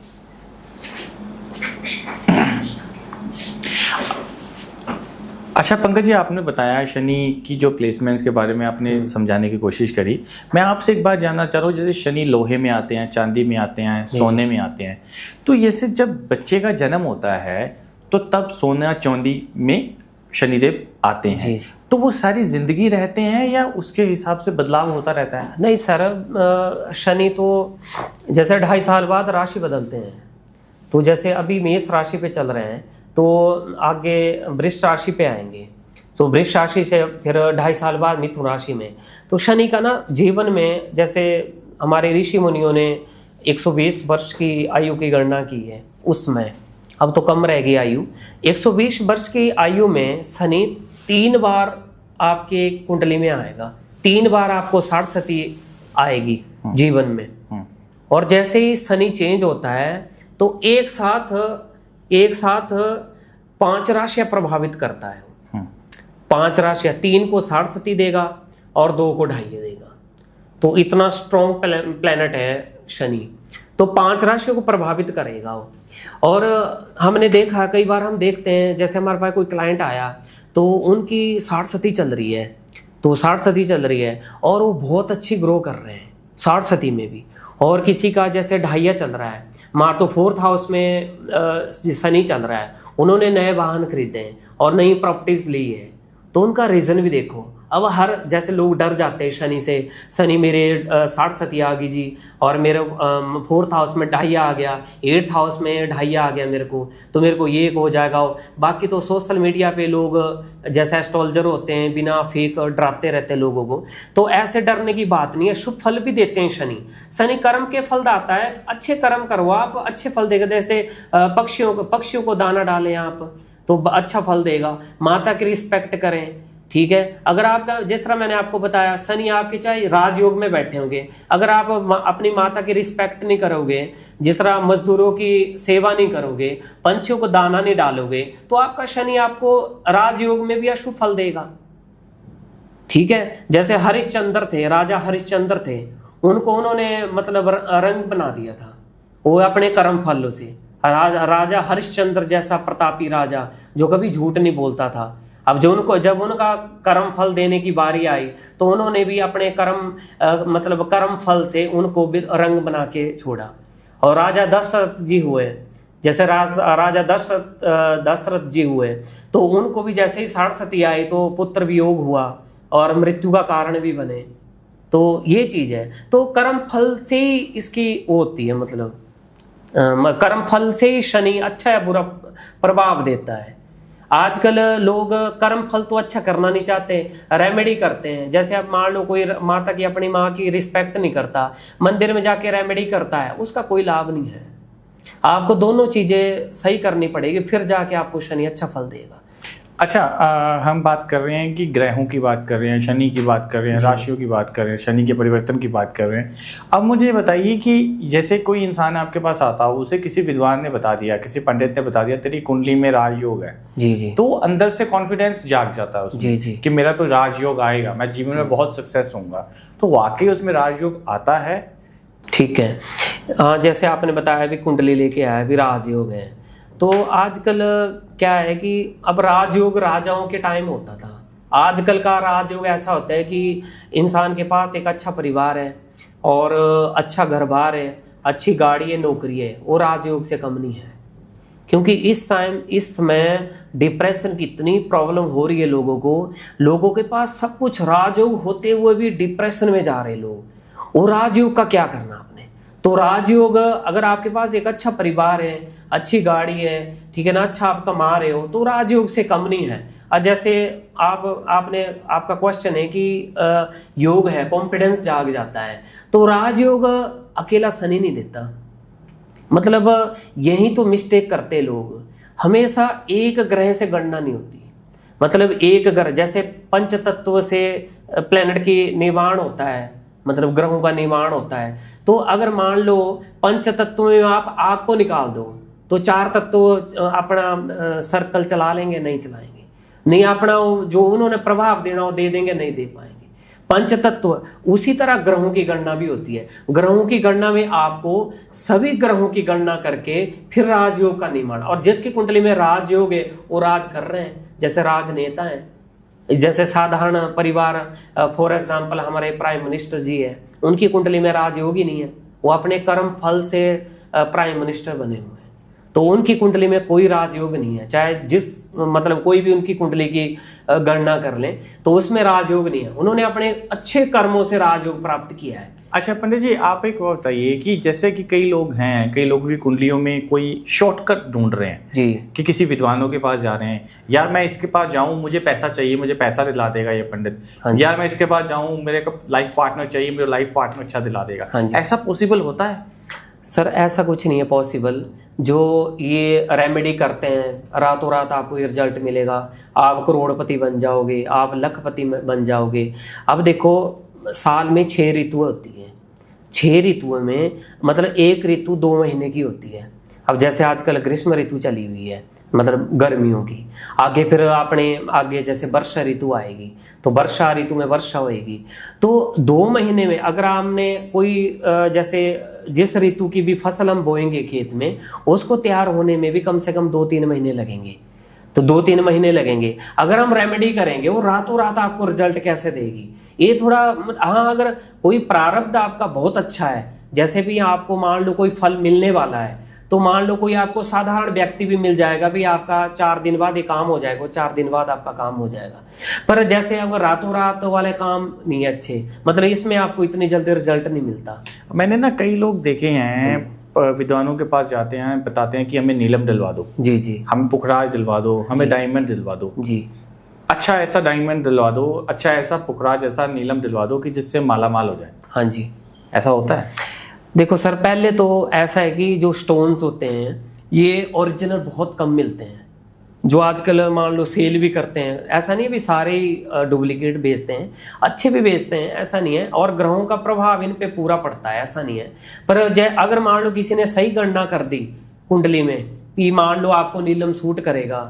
A: अच्छा पंकज जी, आपने बताया शनि की जो प्लेसमेंट्स के बारे में आपने समझाने की कोशिश करी। मैं आपसे एक बात जानना चाह रहा हूँ, जैसे शनि लोहे में आते हैं, चांदी में आते हैं, सोने में आते हैं, तो जैसे जब बच्चे का जन्म होता है तो तब सोना चांदी में शनिदेव आते हैं, तो वो सारी जिंदगी रहते हैं या उसके हिसाब से बदलाव होता रहता है?
B: नहीं सर, शनि तो जैसे 2.5 साल बाद राशि बदलते हैं। तो जैसे अभी मेष राशि पे चल रहे हैं, तो आगे वृश्चिक राशि पे आएंगे, तो वृश्चिक राशि से फिर 2.5 साल बाद मिथुन राशि में। तो शनि का ना जीवन में, जैसे हमारे ऋषि मुनियों ने 120 वर्ष की आयु की गणना की है उसमें, अब तो कम रहेगी आयु। 120 वर्ष की आयु में शनि 3 बार आपके कुंडली में आएगा, 3 बार आपको 60 सती आएगी जीवन में। और जैसे ही शनि चेंज होता है तो एक साथ 5 राशियां प्रभावित करता है। 5 राशियां, 3 को 60 सती देगा और 2 को 2.5 देगा। तो इतना स्ट्रॉन्ग प्लेनेट है शनि, तो 5 राशियों को प्रभावित करेगा वो। और हमने देखा, कई बार हम देखते हैं, जैसे हमारे पास कोई क्लाइंट आया तो उनकी 60 सती चल रही है, तो 60 सती चल रही है और वो बहुत अच्छी ग्रो कर रहे हैं 60 सती में भी। और किसी का जैसे 2.5 चल रहा है, माँ तो 4th हाउस में शनि चल रहा है, उन्होंने नए वाहन खरीदे हैं और नई प्रॉपर्टीज ली है, तो उनका रीज़न भी देखो। अब जैसे लोग डर जाते हैं शनि से, शनि मेरे 60 सती आ गई जी, और मेरे 4th हाउस में 2.5 आ गया, 8th हाउस में 2.5 आ गया मेरे को, तो मेरे को ये हो जाएगा। बाकी तो सोशल मीडिया पे लोग जैसे एस्ट्रोलॉजर होते हैं, बिना फेक डराते रहते लोगों को, तो ऐसे डरने की बात नहीं है। शुभ फल भी देते हैं शनि। शनि कर्म के फल दाता है, अच्छे कर्म करो आप, अच्छे फल देगा। जैसे पक्षियों को दाना डालें आप तो अच्छा फल देगा। माता की रिस्पेक्ट करें, ठीक है। अगर आपका, जिस तरह मैंने आपको बताया, शनि आपके चाहे राजयोग में बैठे होंगे, अगर आप अपनी माता की रिस्पेक्ट नहीं करोगे, जिस तरह मजदूरों की सेवा नहीं करोगे, पंछियों को दाना नहीं डालोगे, तो आपका शनि आपको राजयोग में भी अशुभ फल देगा, ठीक है। जैसे हरिश्चंद्र थे, राजा हरिश्चंद्र थे, उनको उन्होंने मतलब रंग बना दिया था वो अपने कर्म फलों से। राजा हरिश्चंद्र जैसा प्रतापी राजा जो कभी झूठ नहीं बोलता था, अब जब उनका कर्म फल देने की बारी आई तो उन्होंने भी अपने कर्म फल से उनको भी रंग बना के छोड़ा। और राजा दशरथ जी हुए, जैसे राजा दशरथ जी हुए, तो उनको भी जैसे ही 60 सती आई तो पुत्र वियोग हुआ और मृत्यु का कारण भी बने। तो ये चीज है, तो कर्म फल से ही इसकी होती है, मतलब कर्म फल से ही शनि अच्छा या बुरा प्रभाव देता है। आजकल लोग कर्म फल तो अच्छा करना नहीं चाहते, रेमेडी करते हैं। जैसे आप मान लो कोई माता की, अपनी माँ की रिस्पेक्ट नहीं करता, मंदिर में जाके रेमेडी करता है, उसका कोई लाभ नहीं है। आपको दोनों चीजें सही करनी पड़ेगी, फिर जाके आपको शनि अच्छा फल देगा।
A: अच्छा, हम बात कर रहे हैं कि ग्रहों की बात कर रहे हैं, शनि की बात कर रहे हैं, राशियों की बात कर रहे हैं, शनि के परिवर्तन की बात कर रहे हैं। अब मुझे बताइए कि जैसे कोई इंसान आपके पास आता हो, उसे किसी विद्वान ने बता दिया, किसी पंडित ने बता दिया तेरी कुंडली में राजयोग है,
B: जी जी,
A: तो अंदर से कॉन्फिडेंस जाग जाता है उसमें,
B: जी जी,
A: कि मेरा तो राजयोग आएगा, मैं जीवन में बहुत सक्सेस होऊंगा। तो वाकई उसमें राजयोग आता है?
B: ठीक है। जैसे आपने बताया भी कुंडली लेके आया, भी राजयोग है, तो आजकल क्या है कि अब राजयोग राजाओं के टाइम होता था, आजकल का राजयोग ऐसा होता है कि इंसान के पास एक अच्छा परिवार है और अच्छा घर बार है, अच्छी गाड़ी है, नौकरी है, वो राजयोग से कम नहीं है। क्योंकि इस समय डिप्रेशन की इतनी प्रॉब्लम हो रही है लोगों के पास सब कुछ राजयोग होते हुए भी डिप्रेशन में जा रहे लोग। वो राजयोग का क्या करना आपने? तो राजयोग, अगर आपके पास एक अच्छा परिवार है, अच्छी गाड़ी है, ठीक है ना, अच्छा आप कमा रहे हो, तो राजयोग से कम नहीं है। जैसे आपका क्वेश्चन है कि योग है, कॉन्फिडेंस जाग जाता है, तो राजयोग अकेला शनि नहीं देता। मतलब यही तो मिस्टेक करते लोग, हमेशा एक ग्रह से गणना नहीं होती। मतलब एक ग्रह, जैसे पंच तत्व से प्लेनेट की निर्माण होता है, मतलब ग्रहों का निर्माण होता है। तो अगर मान लो पंच तत्वों में आप आग को निकाल दो, तो 4 तत्व अपना सर्कल चला लेंगे? नहीं चलाएंगे। नहीं, अपना जो उन्होंने प्रभाव देना हो दे देंगे? नहीं दे पाएंगे। पंच तत्व, उसी तरह ग्रहों की गणना भी होती है। ग्रहों की गणना में आपको सभी ग्रहों की गणना करके फिर राजयोग का निर्माण, और जिसकी कुंडली में राजयोग है वो राज कर रहे हैं, जैसे राजनेता हैं, जैसे साधारण परिवार, फॉर एग्जाम्पल हमारे प्राइम मिनिस्टर जी है, उनकी कुंडली में राजयोग ही नहीं है, वो अपने कर्म फल से प्राइम मिनिस्टर बने हुए हैं, तो उनकी कुंडली में कोई राजयोग नहीं है। चाहे जिस मतलब कोई भी उनकी कुंडली की गणना कर लें तो उसमें राजयोग नहीं है, उन्होंने अपने अच्छे कर्मों से राजयोग प्राप्त किया है।
A: अच्छा पंडित जी, आप एक बात बताइए कि जैसे कि कई लोग हैं, कई लोगों की कुंडलियों में कोई शॉर्टकट ढूंढ रहे हैं
B: जी,
A: कि किसी विद्वानों के पास जा रहे हैं, यार मैं इसके पास जाऊं, मुझे पैसा चाहिए, मुझे पैसा दिला देगा ये पंडित, यार मैं इसके पास जाऊं, मेरे को लाइफ पार्टनर चाहिए, मेरा लाइफ पार्टनर अच्छा दिला देगा। ऐसा पॉसिबल होता है?
B: सर ऐसा कुछ नहीं है पॉसिबल। जो ये रेमेडी करते हैं, रातों रात आपको ये रिजल्ट मिलेगा, आप करोड़पति बन जाओगे, आप लखपति बन जाओगे। अब देखो, साल में 6 ऋतु होती है, 6 ऋतुओं में मतलब एक ऋतु 2 महीने की होती है। अब जैसे आजकल ग्रीष्म ऋतु चली हुई है, मतलब गर्मियों की, आगे फिर आपने आगे जैसे वर्षा ऋतु आएगी, तो वर्षा ऋतु में वर्षा होएगी। तो 2 महीने में अगर आपने कोई जैसे जिस ऋतु की भी फसल हम बोएंगे खेत में, उसको तैयार होने में भी कम से कम 2-3 महीने लगेंगे, तो 2-3 महीने लगेंगे। अगर हम रेमेडी करेंगे, वो रातों रात आपको रिजल्ट कैसे देगी? ये थोड़ा हाँ, अगर कोई प्रारब्ध आपका बहुत अच्छा है, जैसे भी आपको मान लो कोई फल मिलने वाला है, तो मान लो कोई आपको साधारण व्यक्ति भी मिल जाएगा, भी आपका 4 दिन बाद ये काम हो जाएगा, 4 दिन बाद आपका काम हो जाएगा। पर जैसे अगर रातों रात वाले काम नहीं है अच्छे, मतलब इसमें आपको इतनी जल्दी रिजल्ट नहीं मिलता।
A: मैंने ना कई लोग देखे हैं, विद्वानों के पास जाते हैं, बताते हैं कि हमें नीलम दिलवा दो,
B: जी जी,
A: हमें पुखराज दिलवा दो, हमें डायमंड दिलवा दो
B: जी,
A: अच्छा ऐसा डायमंड दिलवा दो, अच्छा ऐसा पुखराज, ऐसा नीलम दिलवा दो कि जिससे माला माल हो जाए।
B: हाँ जी,
A: ऐसा होता है?
B: देखो सर, पहले तो ऐसा है कि जो स्टोन्स होते हैं ये ओरिजिनल बहुत कम मिलते हैं। जो आजकल मान लो सेल भी करते हैं, ऐसा नहीं है भी सारे ही डुप्लीकेट बेचते हैं, अच्छे भी बेचते हैं, ऐसा नहीं है। और ग्रहों का प्रभाव इन पे पूरा पड़ता है, ऐसा नहीं है। पर अगर मान लो किसी ने सही गणना कर दी कुंडली में कि मान लो आपको नीलम सूट करेगा,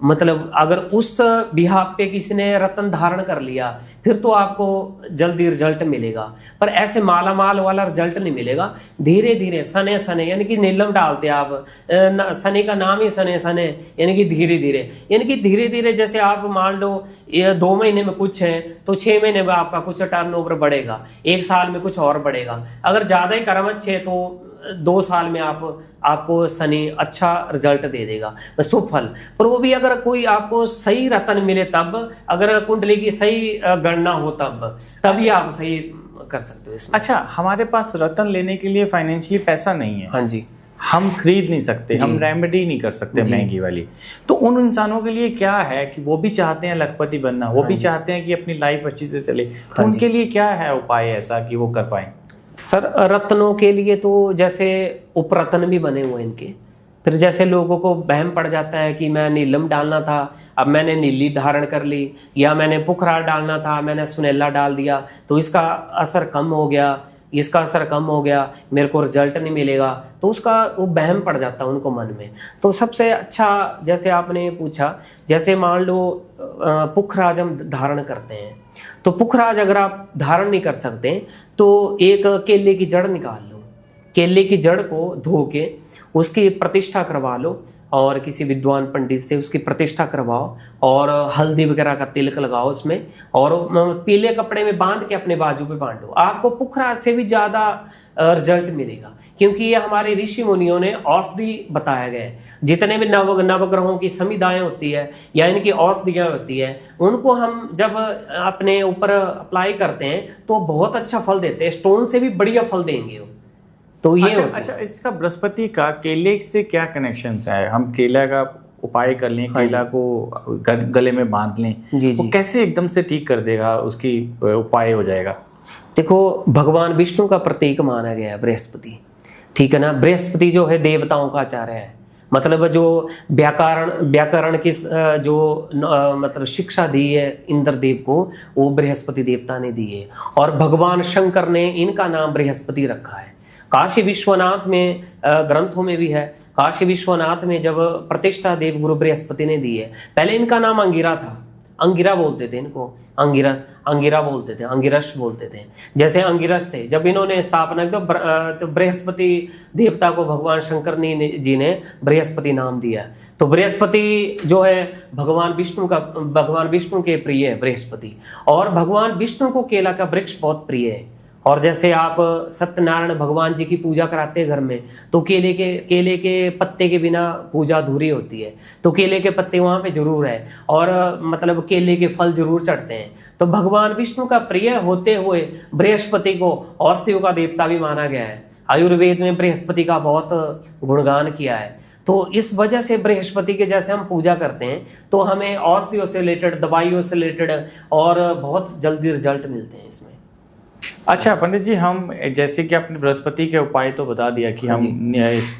B: मतलब अगर उस बिहाफ पे किसी ने रत्न धारण कर लिया, फिर तो आपको जल्दी रिजल्ट मिलेगा। पर ऐसे माला माल वाला रिजल्ट नहीं मिलेगा। धीरे धीरे सने सने, यानी कि नीलम डालते आप, सने का नाम ही सने सने, यानी कि धीरे धीरे, यानी कि धीरे धीरे जैसे आप मान लो 2 महीने में कुछ है तो 6 महीने में आपका कुछ टर्नओवर बढ़ेगा, 1 साल में कुछ और बढ़ेगा। अगर ज्यादा ही कर्म अच्छे तो 2 साल में आपको शनि अच्छा रिजल्ट दे देगा, शुभ फल। पर वो भी अगर कोई आपको सही रत्न मिले तब, अगर कुंडली की सही गणना हो तभी आप सही कर सकते हो इसमें।
A: अच्छा, हमारे पास रत्न लेने के लिए फाइनेंशियली पैसा नहीं है,
B: हाँ जी,
A: हम खरीद नहीं सकते, हम रेमेडी नहीं कर सकते महंगी वाली, तो उन इंसानों के लिए क्या है कि वो भी चाहते हैं लखपति बनना, वो भी चाहते हैं कि अपनी लाइफ अच्छी से चले, तो उनके लिए क्या है उपाय ऐसा कि वो कर पाए?
B: सर रत्नों के लिए तो जैसे उपरत्न भी बने हुए इनके। फिर जैसे लोगों को वहम पड़ जाता है कि मैं नीलम डालना था, अब मैंने नीली धारण कर ली, या मैंने पुखराज डालना था, मैंने सुनेला डाल दिया, तो इसका असर कम हो गया, इसका असर कम हो गया, मेरे को रिजल्ट नहीं मिलेगा, तो उसका वो वहम पड़ जाता है उनको मन में। तो सबसे अच्छा, जैसे आपने पूछा, जैसे मान लो पुखराज हम धारण करते हैं, तो पुखराज अगर आप धारण नहीं कर सकते तो एक केले की जड़ निकाल लो, केले की जड़ को धो के उसकी प्रतिष्ठा करवा लो, और किसी विद्वान पंडित से उसकी प्रतिष्ठा करवाओ, और हल्दी वगैरह का तिलक लगाओ उसमें, और पीले कपड़े में बांध के अपने बाजू पे बांध लो। आपको पुखराज से भी ज्यादा रिजल्ट मिलेगा, क्योंकि ये हमारे ऋषि मुनियों ने औषधि बताया गया है। जितने भी नवग्रहों की समिधाएं होती है या इनकी औषधियां होती है, उनको हम जब अपने ऊपर अप्लाई करते हैं तो बहुत अच्छा फल देते हैं, स्टोन से भी बढ़िया फल देंगे वो। तो ये
A: अच्छा, इसका बृहस्पति का केले से क्या कनेक्शन है? हम केला का उपाय कर लें, केला को गले में बांध लें, वो कैसे एकदम से ठीक कर देगा, उसकी उपाय हो जाएगा?
B: देखो, भगवान विष्णु का प्रतीक माना गया है बृहस्पति, ठीक है ना। बृहस्पति जो है देवताओं का आचार्य है, मतलब जो व्याकरण की जो मतलब शिक्षा दी है इंद्रदेव को, वो बृहस्पति देवता ने दी है। और भगवान शंकर ने इनका नाम बृहस्पति रखा है। काशी विश्वनाथ में ग्रंथों में भी है, काशी विश्वनाथ में जब प्रतिष्ठा देव गुरु बृहस्पति ने दी है, पहले इनका नाम अंगिरा था, अंगिरा बोलते थे इनको, अंगिरा बोलते थे, अंगिरस बोलते थे। जैसे अंगिरस थे, जब इन्होंने स्थापना की तो बृहस्पति देवता को भगवान शंकर जी ने बृहस्पति नाम दिया। तो बृहस्पति जो है भगवान विष्णु के प्रिय है बृहस्पति, और भगवान विष्णु को केला का वृक्ष बहुत प्रिय है। और जैसे आप सत्यनारायण भगवान जी की पूजा कराते हैं घर में, तो केले के पत्ते के बिना पूजा अधूरी होती है, तो केले के पत्ते वहाँ पे जरूर है, और मतलब केले के फल जरूर चढ़ते हैं। तो भगवान विष्णु का प्रिय होते हुए बृहस्पति को औषधियों का देवता भी माना गया है। आयुर्वेद में बृहस्पति का बहुत गुणगान किया है। तो इस वजह से बृहस्पति के जैसे हम पूजा करते हैं तो हमें औषधियों से रिलेटेड, दवाइयों से रिलेटेड और बहुत जल्दी रिजल्ट मिलते हैं इसमें।
A: अच्छा पंडित जी, हम जैसे कि आपने बृहस्पति के उपाय तो बता दिया कि हम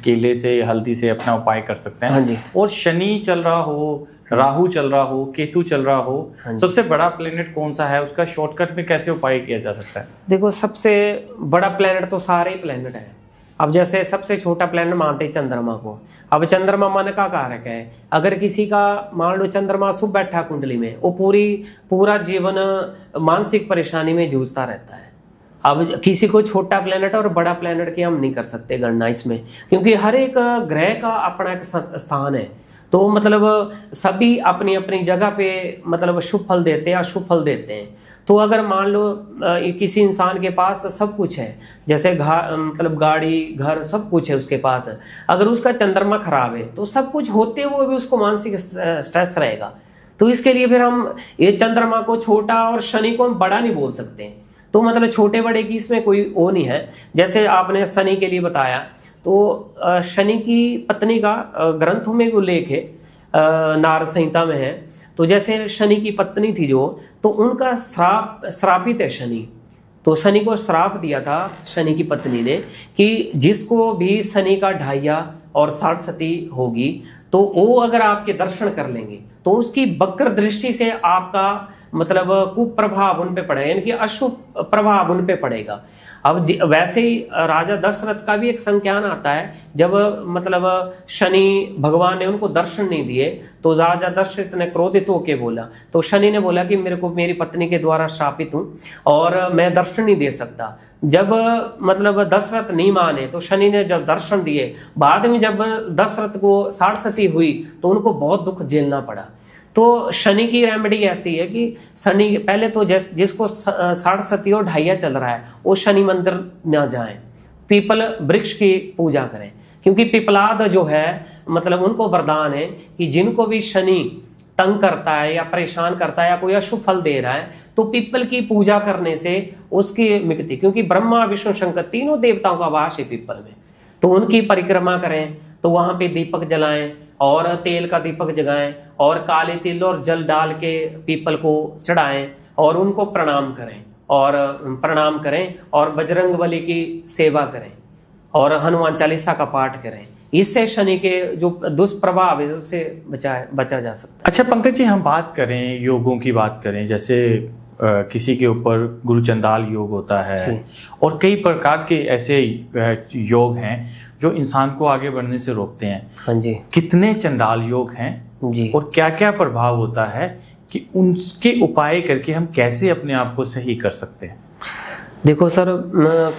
A: केले से, हल्दी से अपना उपाय कर सकते हैं।
B: हाँ जी।
A: और शनि चल रहा हो, राहु चल रहा हो, केतु चल रहा हो, सबसे बड़ा प्लेनेट कौन सा है, उसका शॉर्टकट में कैसे उपाय किया जा सकता है?
B: देखो, सबसे बड़ा प्लेनेट तो सारे ही प्लेनेट है। अब जैसे सबसे छोटा प्लेनेट मानते हैं चंद्रमा को। अब चंद्रमा मन का कारक है। अगर किसी का मान लो चंद्रमा शुभ बैठा कुंडली में, वो पूरा जीवन मानसिक परेशानी में जूझता रहता है। अब किसी को छोटा प्लेनेट और बड़ा प्लेनेट की हम नहीं कर सकते गणना इसमें, क्योंकि हर एक ग्रह का अपना एक स्थान है। तो मतलब सभी अपनी अपनी जगह पे मतलब शुभ फल देते हैं, अशुभ फल देते हैं। तो अगर मान लो किसी इंसान के पास सब कुछ है, जैसे मतलब गाड़ी, घर, सब कुछ है उसके पास, अगर उसका चंद्रमा खराब है तो सब कुछ होते हुए भी उसको मानसिक स्ट्रेस रहेगा। तो इसके लिए फिर हम ये चंद्रमा को छोटा और शनि को हम बड़ा नहीं बोल सकते। तो मतलब छोटे बड़े की इसमें कोई वो नहीं है। जैसे आपने शनि के लिए बताया, तो शनि की पत्नी का ग्रंथों में उल्लेख है, नारद संहिता में है। तो जैसे शनि की पत्नी थी जो, तो उनका श्रापित है शनि। तो शनि को श्राप दिया था शनि की पत्नी ने कि जिसको भी शनि का ढाइया और साढ़सती होगी तो वो अगर आपके दर्शन कर लेंगे तो उसकी वक्र दृष्टि से आपका मतलब कुप्रभाव उन पे पड़ेगा, यानी कि अशुभ प्रभाव उन पे पड़ेगा। अब वैसे ही राजा दशरथ का भी एक संज्ञान आता है, जब मतलब शनि भगवान ने उनको दर्शन नहीं दिए तो राजा दशरथ ने क्रोधित होकर बोला, तो शनि ने बोला कि मेरे को मेरी पत्नी के द्वारा शापित हूँ और मैं दर्शन नहीं दे सकता। जब मतलब दशरथ नहीं माने तो शनि ने जब दर्शन दिए, बाद में जब दशरथ को साढ़सती हुई तो उनको बहुत दुख झेलना पड़ा। तो शनि की रेमेडी ऐसी है कि शनि पहले तो जिसको साढ़सती और ढाइया चल रहा है वो शनि मंदिर ना जाएं, पीपल वृक्ष की पूजा करें, क्योंकि पिपलाद जो है मतलब उनको वरदान है कि जिनको भी शनि तंग करता है या परेशान करता है या कोई अशुभ फल दे रहा है तो पीपल की पूजा करने से उसकी मुक्ति, क्योंकि ब्रह्मा विष्णु शंकर तीनों देवताओं का वास है पीपल में, तो उनकी परिक्रमा करें। तो वहां पे दीपक जलाएं और तेल का दीपक जगाएं और काले तिल और जल डाल के पीपल को चढ़ाएं और उनको प्रणाम करें और बजरंगबली की सेवा करें और हनुमान चालीसा का पाठ करें। इससे शनि के जो दुष्प्रभाव है उससे बचा जा सकता है।
A: अच्छा पंकज जी, हम बात करें योगों की बात करें, जैसे किसी के ऊपर गुरु चंडाल योग होता है और कई प्रकार के ऐसे योग हैं जो इंसान को आगे बढ़ने से रोकते हैं।
B: हाँ जी। कितने
A: चंडाल योग हैं
B: जी,
A: और क्या क्या प्रभाव होता है कि उनके उपाय करके हम कैसे अपने आप को सही कर सकते हैं?
B: देखो सर,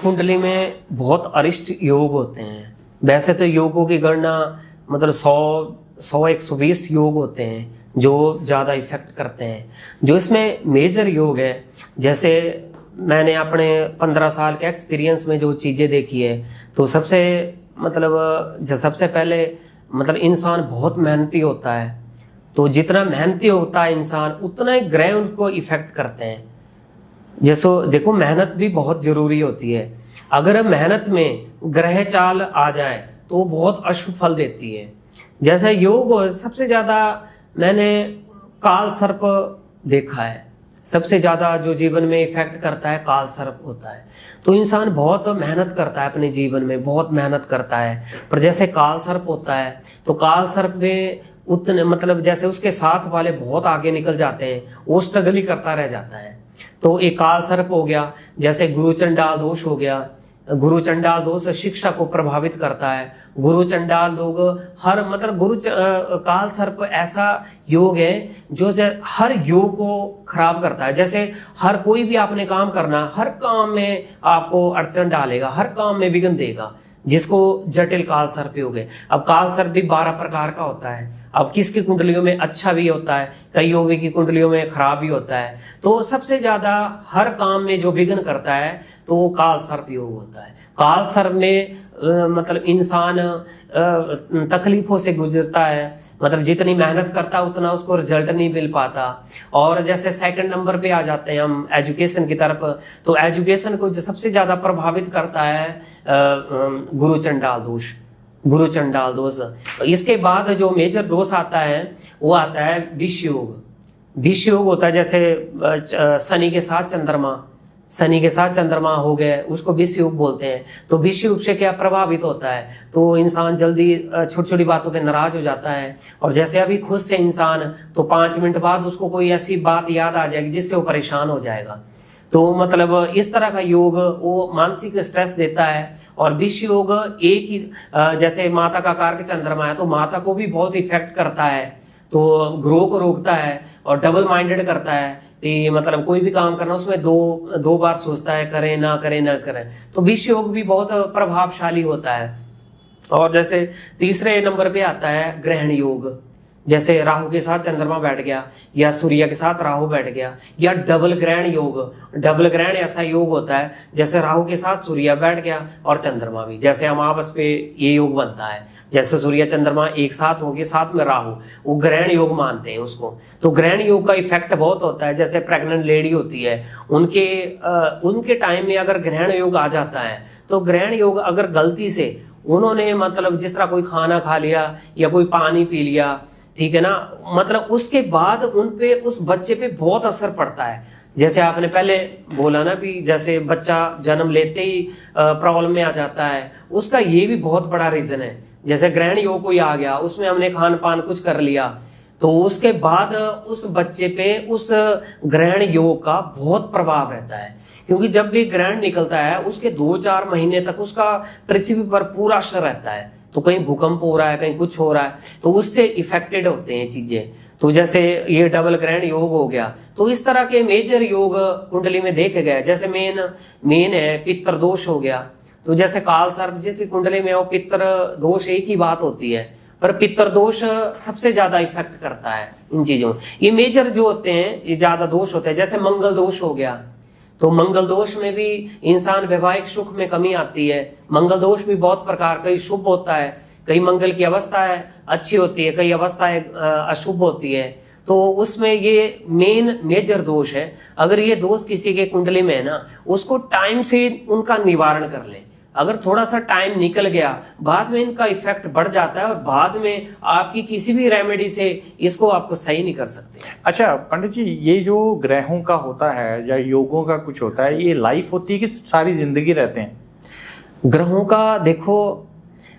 B: कुंडली में बहुत अरिष्ट योग होते हैं। वैसे तो योगों की गणना मतलब 100-120 योग होते हैं जो ज़्यादा इफेक्ट करते हैं। जो इसमें मेजर योग है, जैसे मैंने अपने 15 साल के एक्सपीरियंस में जो चीज़ें देखी है, तो सबसे पहले मतलब इंसान बहुत मेहनती होता है। तो जितना मेहनती होता है इंसान उतना ही ग्रह उनको इफेक्ट करते हैं। जैसे देखो, मेहनत भी बहुत जरूरी होती है। अगर मेहनत में ग्रह चाल आ जाए तो वो बहुत अशुभ फल देती है। जैसे योग सबसे ज़्यादा मैंने काल सर्प देखा है, सबसे ज़्यादा जो जीवन में इफेक्ट करता है काल सर्प होता है। तो इंसान बहुत मेहनत करता है अपने जीवन में, बहुत मेहनत करता है, पर जैसे काल सर्प होता है तो काल सर्प में उतने मतलब जैसे उसके साथ वाले बहुत आगे निकल जाते हैं, वो स्ट्रगल ही करता रह जाता है। तो एक काल सर्प हो गया, जैसे गुरु चंडाल दोष हो गया, गुरु चंडाल दोष शिक्षा को प्रभावित करता है। गुरु चंडाल लोग हर मतलब काल सर्प ऐसा योग है जो हर योग को खराब करता है। जैसे हर कोई भी आपने काम करना, हर काम में आपको अड़चन डालेगा, हर काम में विघ्न देगा, जिसको जटिल काल सर्प योग है। अब काल सर्प भी 12 प्रकार का होता है। अब किसकी कुंडलियों में अच्छा भी होता है, कई योगी की कुंडलियों में खराब भी होता है। तो सबसे ज्यादा हर काम में जो विघ्न करता है तो वो काल सर्प योग होता है। काल सर्प में मतलब इंसान तकलीफों से गुजरता है, मतलब जितनी मेहनत करता है उतना उसको रिजल्ट नहीं मिल पाता। और जैसे सेकंड नंबर पे आ जाते हैं हम एजुकेशन की तरफ, तो एजुकेशन को जो सबसे ज्यादा प्रभावित करता है गुरु चंडाल दोष, गुरु चंडाल दोष। इसके बाद जो मेजर दोष आता है वो आता है विष योग। विष योग होता है जैसे शनि के साथ चंद्रमा, शनि के साथ चंद्रमा हो गए, उसको विष योग बोलते हैं। तो विष योग से क्या प्रभावित होता है, तो इंसान जल्दी छोटी छोटी बातों पे नाराज हो जाता है। और जैसे अभी खुश से इंसान, तो 5 मिनट बाद उसको कोई ऐसी बात याद आ जाएगी जिससे वो परेशान हो जाएगा। तो मतलब इस तरह का योग वो मानसिक स्ट्रेस देता है। और विष योग एक ही जैसे माता का कारक चंद्रमा है, तो माता को भी बहुत इफेक्ट करता है, तो ग्रो को रोकता है और डबल माइंडेड करता है कि मतलब कोई भी काम करना उसमें दो बार सोचता है, करें ना करें ना करें। तो विष योग भी बहुत प्रभावशाली होता है। और जैसे तीसरे नंबर पे आता है ग्रहण योग। जैसे राहु के साथ चंद्रमा बैठ गया, या सूर्य के साथ राहु बैठ गया, या डबल ग्रहण योग। डबल ग्रहण ऐसा योग होता है जैसे राहु के साथ सूर्य बैठ गया और चंद्रमा भी, जैसे अमावस पे ये योग बनता है, जैसे सूर्य चंद्रमा एक साथ हो गए, साथ में राहु, वो ग्रहण योग मानते हैं उसको। तो ग्रहण योग का इफेक्ट बहुत होता है। जैसे प्रेग्नेंट लेडी होती है, उनके टाइम में अगर ग्रहण योग आ जाता है, तो ग्रहण योग अगर गलती से उन्होंने मतलब जिस तरह कोई खाना खा लिया या कोई पानी पी लिया, ठीक है ना, मतलब उसके बाद उनपे उस बच्चे पे बहुत असर पड़ता है। जैसे आपने पहले बोला ना भी जैसे बच्चा जन्म लेते ही प्रॉब्लम में आ जाता है, उसका ये भी बहुत बड़ा रीजन है। जैसे ग्रहण योग कोई आ गया, उसमें हमने खान पान कुछ कर लिया, तो उसके बाद उस बच्चे पे उस ग्रहण योग का बहुत प्रभाव रहता है। क्योंकि जब भी ग्रहण निकलता है उसके 2-4 महीने तक उसका पृथ्वी पर पूरा असर रहता है। तो कहीं भूकंप हो रहा है, कहीं कुछ हो रहा है, तो उससे इफेक्टेड होते हैं चीजें। तो जैसे ये डबल ग्रहण योग हो गया, तो इस तरह के मेजर योग कुंडली में देखे गए। जैसे मेन है पितृ दोष हो गया। तो जैसे काल सर्प जिसकी कुंडली में वो पितृ दोष एक ही बात होती है, पर पितृ दोष सबसे ज्यादा इफेक्ट करता है इन चीजों। ये मेजर जो होते हैं ये ज्यादा दोष होते हैं। जैसे मंगल दोष हो गया, तो मंगल दोष में भी इंसान वैवाहिक सुख में कमी आती है। मंगल दोष भी बहुत प्रकार, कई शुभ होता है, कई मंगल की अवस्था है अच्छी होती है, कई अवस्थाएं अशुभ होती है। तो उसमें ये मेजर दोष है। अगर ये दोष किसी के कुंडली में है ना, उसको टाइम से उनका निवारण कर ले। अगर थोड़ा सा टाइम निकल गया, बाद में इनका इफेक्ट बढ़ जाता है और बाद में आपकी किसी भी रेमेडी से इसको आपको सही नहीं कर सकते।
A: अच्छा पंडित जी, ये जो ग्रहों का होता है या योगों का कुछ होता है, ये लाइफ होती है कि सारी जिंदगी रहते हैं?
B: ग्रहों का देखो,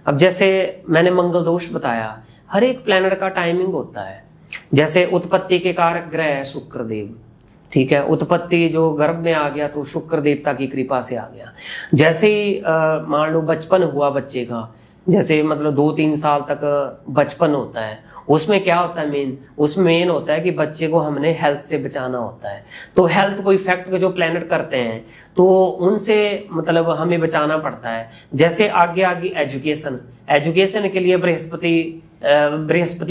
B: अब जैसे मैंने मंगल दोष बताया, हर एक प्लैनेट का टाइमिंग होता है। जैसे उत्पत्ति के कारक ग्रह है शुक्रदेव, ठीक है, उत्पत्ति जो गर्भ में आ गया तो शुक्र देवता की कृपा से आ गया। जैसे ही मान लो बचपन हुआ बच्चे का, जैसे मतलब 2-3 साल तक बचपन होता है, उसमें क्या होता है उसमें मेन होता है कि बच्चे को हमने हेल्थ से बचाना होता है। तो हेल्थ को इफेक्ट जो प्लैनेट करते हैं तो उनसे मतलब हमें बचाना पड़ता है। जैसे आगे एजुकेशन के लिए बृहस्पति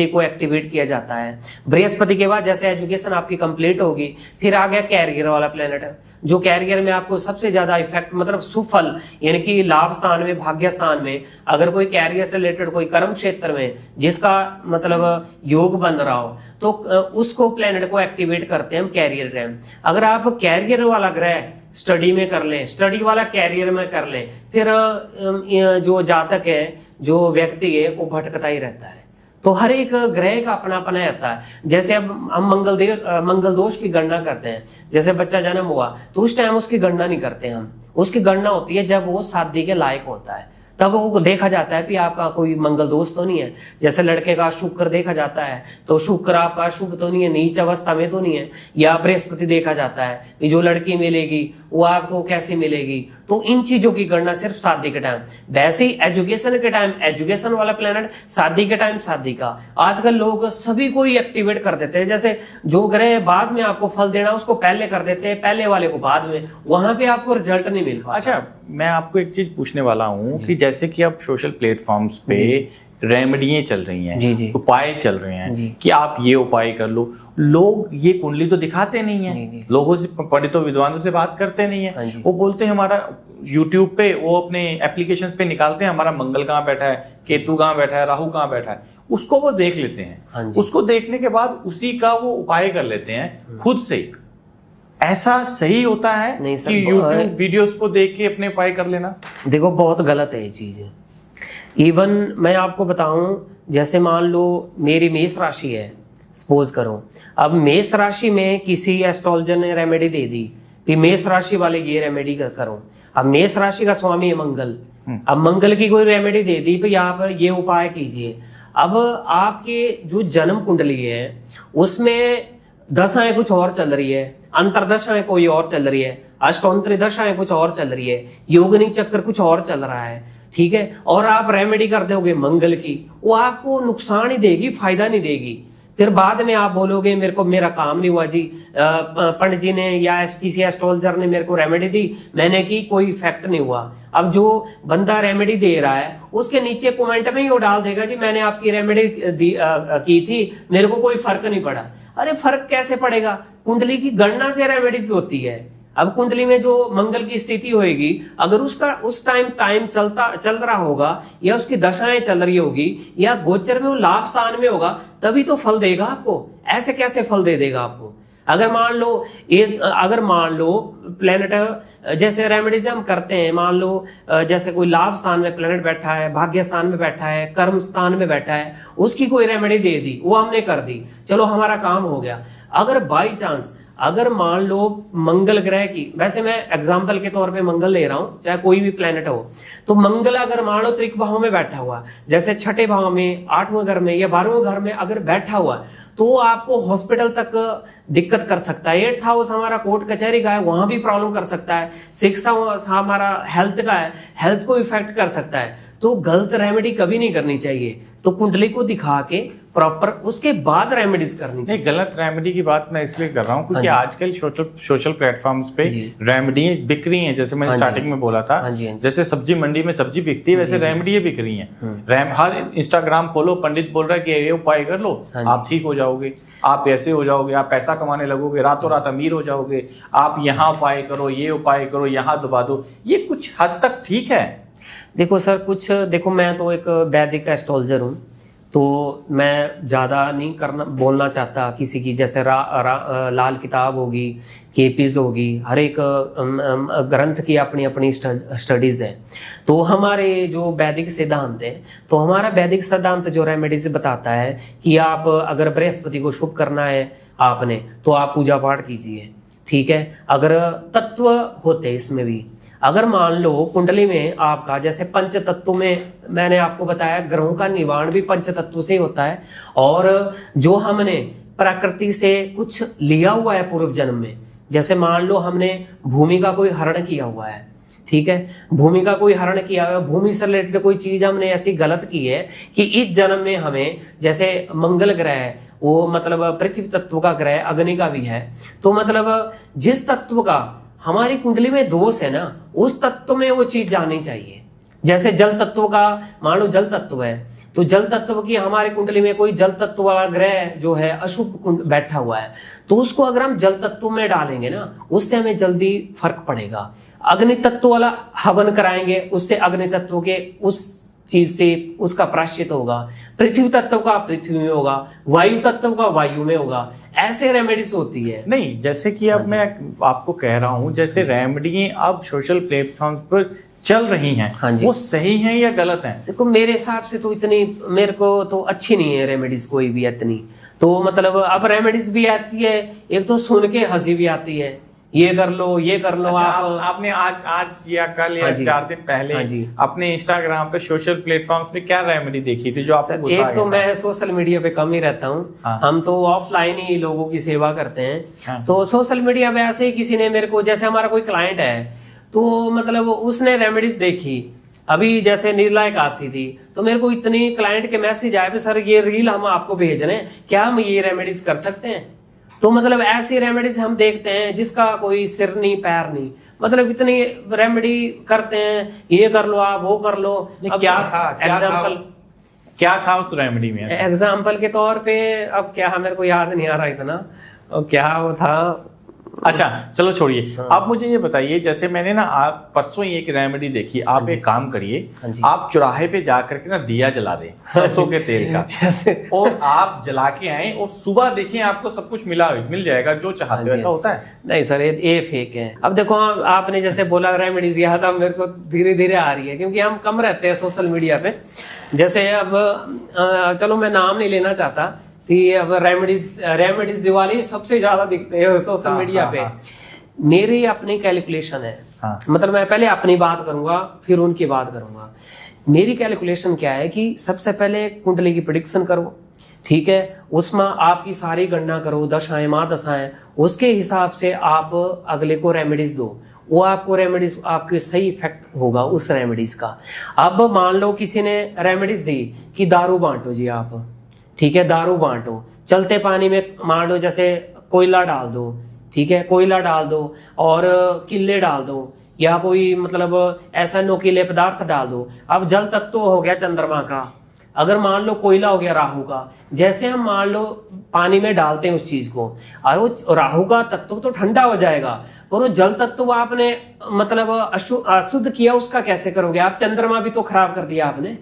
B: को एक्टिवेट किया जाता है। बृहस्पति के बाद जैसे एजुकेशन आपकी कंप्लीट होगी, फिर आ गया कैरियर वाला प्लैनेट, जो कैरियर में आपको सबसे ज्यादा इफेक्ट मतलब सुफल यानी कि लाभ स्थान में, भाग्य स्थान में, अगर कोई कैरियर से रिलेटेड कोई कर्म क्षेत्र में जिसका मतलब योग बन रहा हो, तो उसको प्लैनेट को एक्टिवेट करते हैं हम कैरियर ग्रह। अगर आप कैरियर वाला ग्रह स्टडी में कर लें, स्टडी वाला कैरियर में कर लें, फिर जो जातक है, जो व्यक्ति है, वो भटकता ही रहता है। तो हर एक ग्रह का अपना अपना रहता है। जैसे अब हम मंगल दोष की गणना करते हैं, जैसे बच्चा जन्म हुआ तो उस टाइम उसकी गणना नहीं करते हम, उसकी गणना होती है जब वो शादी के लायक होता है, तब वो देखा जाता है कि आपका कोई मंगल दोष तो नहीं है। जैसे लड़के का शुक्र देखा जाता है तो शुक्र आपका शुभ तो नहीं है, नीच अवस्था में तो नहीं है, या बृहस्पति देखा जाता है कि जो लड़की मिलेगी वो आपको कैसी मिलेगी। तो इन चीजों की गणना सिर्फ शादी के टाइम। वैसे ही एजुकेशन के टाइम एजुकेशन वाला प्लेनेट, शादी के टाइम शादी का। आजकल लोग सभी को ही एक्टिवेट कर देते हैं, जैसे जो ग्रह बाद में आपको फल देना उसको पहले कर देते हैं, पहले वाले को बाद में, वहां पे आपको रिजल्ट नहीं मिल पाता।
A: अच्छा, मैं आपको एक चीज पूछने वाला हूँ कि जैसे कि अब सोशल प्लेटफॉर्म्स पे रेमेडियां चल रही हैं, उपाय चल रहे हैं कि आप ये उपाय कर लो, लोग ये कुंडली तो दिखाते नहीं है, लोगों से, पंडितों विद्वानों से बात करते नहीं है, वो बोलते हैं हमारा यूट्यूब पे, वो अपने एप्लीकेशंस पे निकालते हैं हमारा मंगल कहाँ बैठा है, केतु कहाँ बैठा है, राहु कहाँ बैठा है, उसको वो देख लेते हैं। उसको देखने के बाद उसी का वो उपाय कर लेते हैं खुद से। ऐसा सही होता है
B: नहीं सर,
A: कि यूट्यूब वीडियोस को देख के अपने उपाय कर लेना?
B: देखो बहुत गलत है ये चीज। इवन मैं आपको बताऊं, जैसे मान लो मेरी मेष राशि है, सपोज करो, अब मेष राशि में किसी एस्ट्रोलॉजर ने रेमेडी दे दी कि मेष राशि वाले ये रेमेडी करो। अब मेष राशि का स्वामी है मंगल, अब मंगल की कोई रेमेडी दे दी कि आप ये उपाय कीजिए। अब आपके जो जन्म कुंडली है उसमें दशाएं कुछ और चल रही है, अंतरदशाएं कोई और चल रही है, अष्टोंतरी दशाएं कुछ और चल रही है, योगिनी चक्र कुछ और चल रहा है, ठीक है, और आप रेमेडी कर दोगे मंगल की, वो आपको नुकसान ही देगी, फायदा नहीं देगी। फिर बाद में आप बोलोगे मेरा काम नहीं हुआ जी, पंडित जी ने या किसी एस्ट्रोलॉजर ने मेरे को रेमेडी दी, मैंने की, कोई इफेक्ट नहीं हुआ। अब जो बंदा रेमेडी दे रहा है उसके नीचे कमेंट में ही वो डाल देगा जी मैंने आपकी रेमेडी की थी, मेरे को कोई फर्क नहीं पड़ा। अरे फर्क कैसे पड़ेगा? कुंडली की गणना से रेमेडीज होती है। अब कुंडली में जो मंगल की स्थिति होगी, अगर उसका उस टाइम चल रहा होगा, या उसकी दशाएं चल रही होगी, या गोचर में वो लाभ स्थान में होगा, तभी तो फल देगा आपको। ऐसे कैसे फल दे देगा आपको? अगर मान लो प्लेनेट, जैसे रेमेडीज हम करते हैं, मान लो जैसे कोई लाभ स्थान में प्लेनेट बैठा है, भाग्य स्थान में बैठा है, कर्म स्थान में बैठा है, उसकी कोई रेमेडी दे दी, वो हमने कर दी, चलो हमारा काम हो गया। अगर बाई चांस अगर मान लो मंगल ग्रह की, वैसे मैं एग्जाम्पल के तौर पे मंगल ले रहा हूं, चाहे कोई भी प्लेनेट हो, तो मंगल अगर मान लो त्रिक भाव में बैठा हुआ, जैसे छठे भाव में, 8वें घर में या 12वें घर में अगर बैठा हुआ, तो आपको हॉस्पिटल तक दिक्कत कर सकता है। 8th हाउस हमारा कोर्ट कचहरी का है, वहां भी प्रॉब्लम कर सकता है। 6th हाउस हमारा हेल्थ का है, हेल्थ को इफेक्ट कर सकता है। तो गलत रेमेडी कभी नहीं करनी चाहिए। तो कुंडली को दिखा के प्रॉपर उसके बाद रेमेडीज करनी चाहिए।
A: गलत रेमेडी की बात मैं इसलिए कर रहा हूँ क्योंकि आजकल सोशल प्लेटफॉर्म्स पे रेमेडी बिक रही हैं, जैसे मैंने स्टार्टिंग में बोला था, जैसे सब्जी मंडी में सब्जी बिकती है, वैसे रेमेडी बिक रही हैं। हर इंस्टाग्राम खोलो, पंडित बोल रहा है कि ये उपाय कर लो, आप ठीक हो जाओगे, आप ऐसे हो जाओगे, आप पैसा कमाने लगोगे, रातों रात अमीर हो जाओगे, आप यहाँ उपाय करो, ये उपाय करो, यहाँ दबा दो। ये कुछ हद तक ठीक है?
B: देखो सर, देखो मैं तो एक वैदिक एस्ट्रोलॉजर हूँ, तो मैं ज़्यादा नहीं बोलना चाहता किसी की। जैसे लाल किताब होगी, केपीज होगी, हर एक ग्रंथ की अपनी अपनी स्टडीज़ है। तो हमारे जो वैदिक सिद्धांत है, तो हमारा वैदिक सिद्धांत जो रेमेडीज बताता है कि आप अगर बृहस्पति को शुभ करना है आपने, तो आप पूजा पाठ कीजिए, ठीक है। अगर तत्व होते इसमें भी, अगर मान लो कुंडली में आपका, जैसे पंच तत्व में मैंने आपको बताया, ग्रहों का निवारण भी पंच तत्व से होता है, और जो हमने प्रकृति से कुछ लिया हुआ है पूर्व जन्म में, जैसे मान लो हमने भूमि का कोई हरण किया हुआ है, ठीक है, भूमि का कोई हरण किया हुआ है, भूमि से रिलेटेड कोई चीज हमने ऐसी गलत की है कि इस जन्म में हमें, जैसे मंगल ग्रह है, वो मतलब पृथ्वी तत्व का ग्रह, अग्नि का भी है, तो मतलब जिस तत्व का हमारी कुंडली में दोष है ना, उस तत्व में वो चीज जानी चाहिए। जैसे जल तत्व का, मान लो जल तत्व है, तो जल तत्व की हमारी कुंडली में कोई जल तत्व वाला ग्रह जो है अशुभ बैठा हुआ है, तो उसको अगर हम जल तत्व में डालेंगे ना, उससे हमें जल्दी फर्क पड़ेगा। अग्नि तत्व वाला हवन कराएंगे, उससे अग्नि तत्व के उस चीज से उसका प्रायश्चित होगा। पृथ्वी तत्व का पृथ्वी में होगा, वायु तत्व का वायु में होगा। ऐसे रेमेडीज होती है।
A: नहीं, जैसे कि अब मैं आपको कह रहा हूं, जैसे रेमेडी अब सोशल प्लेटफॉर्म्स पर चल रही हैं, वो सही हैं या गलत हैं?
B: देखो मेरे हिसाब से तो इतनी, मेरे को तो अच्छी नहीं है रेमेडीज कोई भी इतनी। तो मतलब अब रेमेडीज भी आती है, एक तो सुन के हंसी भी आती है ये कर लो, ये कर लो।
A: अच्छा,
B: आप
A: आपने आज या कल या
B: हाँ जी,
A: 4 दिन पहले
B: हाँ जी,
A: अपने इंस्टाग्राम पे सोशल प्लेटफॉर्म्स पे क्या रेमेडी देखी थी जो आपको गुस्सा आ
B: एक
A: गया
B: तो
A: था?
B: मैं सोशल मीडिया पे कम ही रहता हूँ।
A: हाँ।
B: हम तो ऑफलाइन ही लोगों की सेवा करते हैं।
A: हाँ।
B: तो सोशल मीडिया पे ऐसे ही किसी ने मेरे को, जैसे हमारा कोई क्लाइंट है तो मतलब उसने रेमेडीज देखी, अभी जैसे निर्ला एकादशी थी तो मेरे को इतनी क्लाइंट के मैसेज आए, सर ये रील हम आपको भेज रहे हैं, क्या हम ये रेमेडीज कर सकते हैं? तो मतलब ऐसी रेमेडीज हम देखते हैं जिसका कोई सिर नहीं पैर नहीं, मतलब इतनी रेमेडी करते हैं, ये कर लो आप, वो कर लो।
A: नहीं, क्या था
B: एग्जाम्पल,
A: क्या था उस रेमेडी में?
B: एग्जाम्पल के तौर पे अब क्या, मेरे को याद नहीं आ रहा इतना, और क्या वो था।
A: अच्छा चलो छोड़िए।
B: हाँ।
A: आप मुझे ये बताइए, जैसे मैंने ना आप परसों ही एक रेमेडी देखी, आप एक काम करिए,
B: हाँ जी।
A: आप चौराहे पे जाकर के ना दिया जला दें सरसों के तेल का और आप जला के आए और सुबह देखें आपको सब कुछ मिल जाएगा जो चाहते हो। ऐसा होता है?
B: नहीं सर, ये फेक है। अब देखो, आपने जैसे बोला रेमेडीज, याद अब मेरे को धीरे धीरे आ रही है क्योंकि हम कम रहते हैं सोशल मीडिया पे। जैसे अब चलो मैं नाम नहीं लेना चाहता कि अब रेमेडीज वाली सबसे ज्यादा दिखते हैं सोशल मीडिया पे। मेरी अपनी कैलकुलेशन है, मतलब मैं पहले अपनी बात करूंगा फिर उनकी बात करूंगा। मेरी कैलकुलेशन क्या है कि सबसे पहले कुंडली की प्रेडिक्शन करो, ठीक है, उसमें आपकी सारी गणना करो, दशाएं महादशाएं, उसके हिसाब से आप अगले को रेमेडीज दो, वो आपको रेमेडीज आपके सही इफेक्ट होगा उस रेमेडीज का। अब मान लो किसी ने रेमेडीज दी कि दारू बांटो जी आप, ठीक है, दारू बांटो, चलते पानी में मान लो जैसे कोयला डाल दो, ठीक है, कोयला डाल दो और किले डाल दो या कोई मतलब ऐसा नोकीले पदार्थ डाल दो। अब जल तत्व हो गया चंद्रमा का, अगर मान लो कोयला हो गया राहु का, जैसे हम मान लो पानी में डालते हैं उस चीज को और वो राहु का तत्व तो ठंडा हो जाएगा, और वो जल तत्व आपने मतलब अशुद्ध किया, उसका कैसे करोगे आप? चंद्रमा भी तो खराब कर दिया आपने।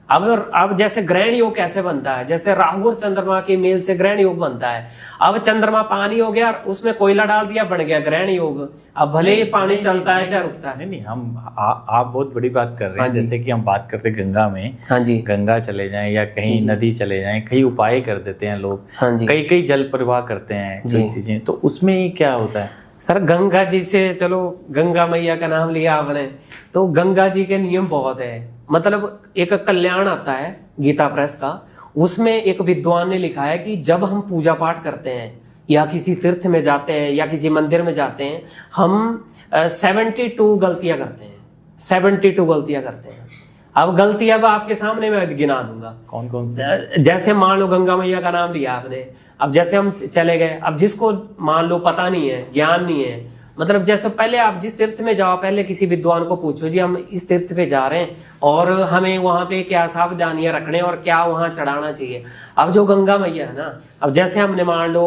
B: अब जैसे ग्रहण योग कैसे बनता है, जैसे राहु और चंद्रमा के मेल से ग्रहण योग बनता है। अब चंद्रमा पानी हो गया, उसमें कोयला डाल दिया, बन गया ग्रहण योग। अब भले ही पानी चलता है चाहे रुकता है।
A: नहीं आप बहुत बड़ी बात कर रहे हैं। जैसे कि हम बात करते गंगा में,
B: हाँ जी,
A: गंगा चले जाएं या कहीं नदी चले जाएं, कई उपाय कर देते हैं लोग,
B: हाँ जी,
A: कई जल प्रवाह करते हैं चीजें, तो उसमें क्या होता है?
B: सर गंगा जी से, चलो गंगा मैया का नाम लिया आपने, तो गंगा जी के नियम बहुत है। मतलब एक कल्याण आता है गीता प्रेस का, उसमें एक विद्वान ने लिखा है कि जब हम पूजा पाठ करते हैं या किसी तीर्थ में जाते हैं या किसी मंदिर में जाते हैं, हम 72 गलतियां करते हैं, 72 गलतियां करते हैं। अब गलती अब आपके सामने मैं गिना दूंगा।
A: कौन कौन से?
B: जैसे मान लो गंगा मैया का नाम लिया आपने, अब जैसे हम चले गए, अब जिसको मान लो पता नहीं है, ज्ञान नहीं है, मतलब जैसे पहले आप जिस तीर्थ में जाओ, पहले किसी विद्वान को पूछो जी हम इस तीर्थ पे जा रहे हैं और हमें वहां पे क्या सावधानियां रखने और क्या वहां चढ़ाना चाहिए। अब जो गंगा मैया है ना, अब जैसे हमने मान लो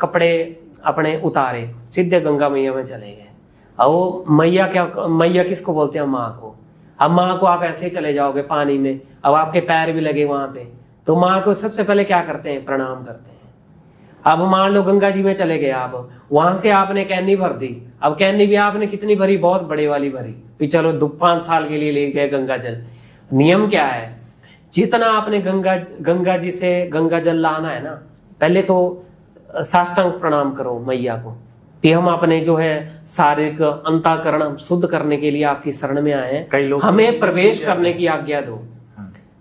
B: कपड़े अपने उतारे, सीधे गंगा मैया में चले गए। अब वो मैया क्या, मैया किसको बोलते हैं? माँ को। अब माँ को आप ऐसे ही चले जाओगे पानी में, अब आपके पैर भी लगे वहां पे, तो माँ को सबसे पहले क्या करते हैं? प्रणाम करते हैं। अब मान लो गंगा जी में चले गए आप, वहां से आपने कैनी भर दी, अब कैनी भी आपने कितनी भरी? बहुत बड़े वाली भरी, फिर चलो 5 साल के लिए ले गए गंगा जल। नियम क्या है? जितना आपने गंगा जी से गंगा जल लाना है ना, पहले तो साष्टांग प्रणाम करो मैया को, कि हम अपने जो है शारीरिक अंतःकरण शुद्ध करने के लिए आपकी शरण में आए हैं, हमें प्रवेश करने की आज्ञा दो।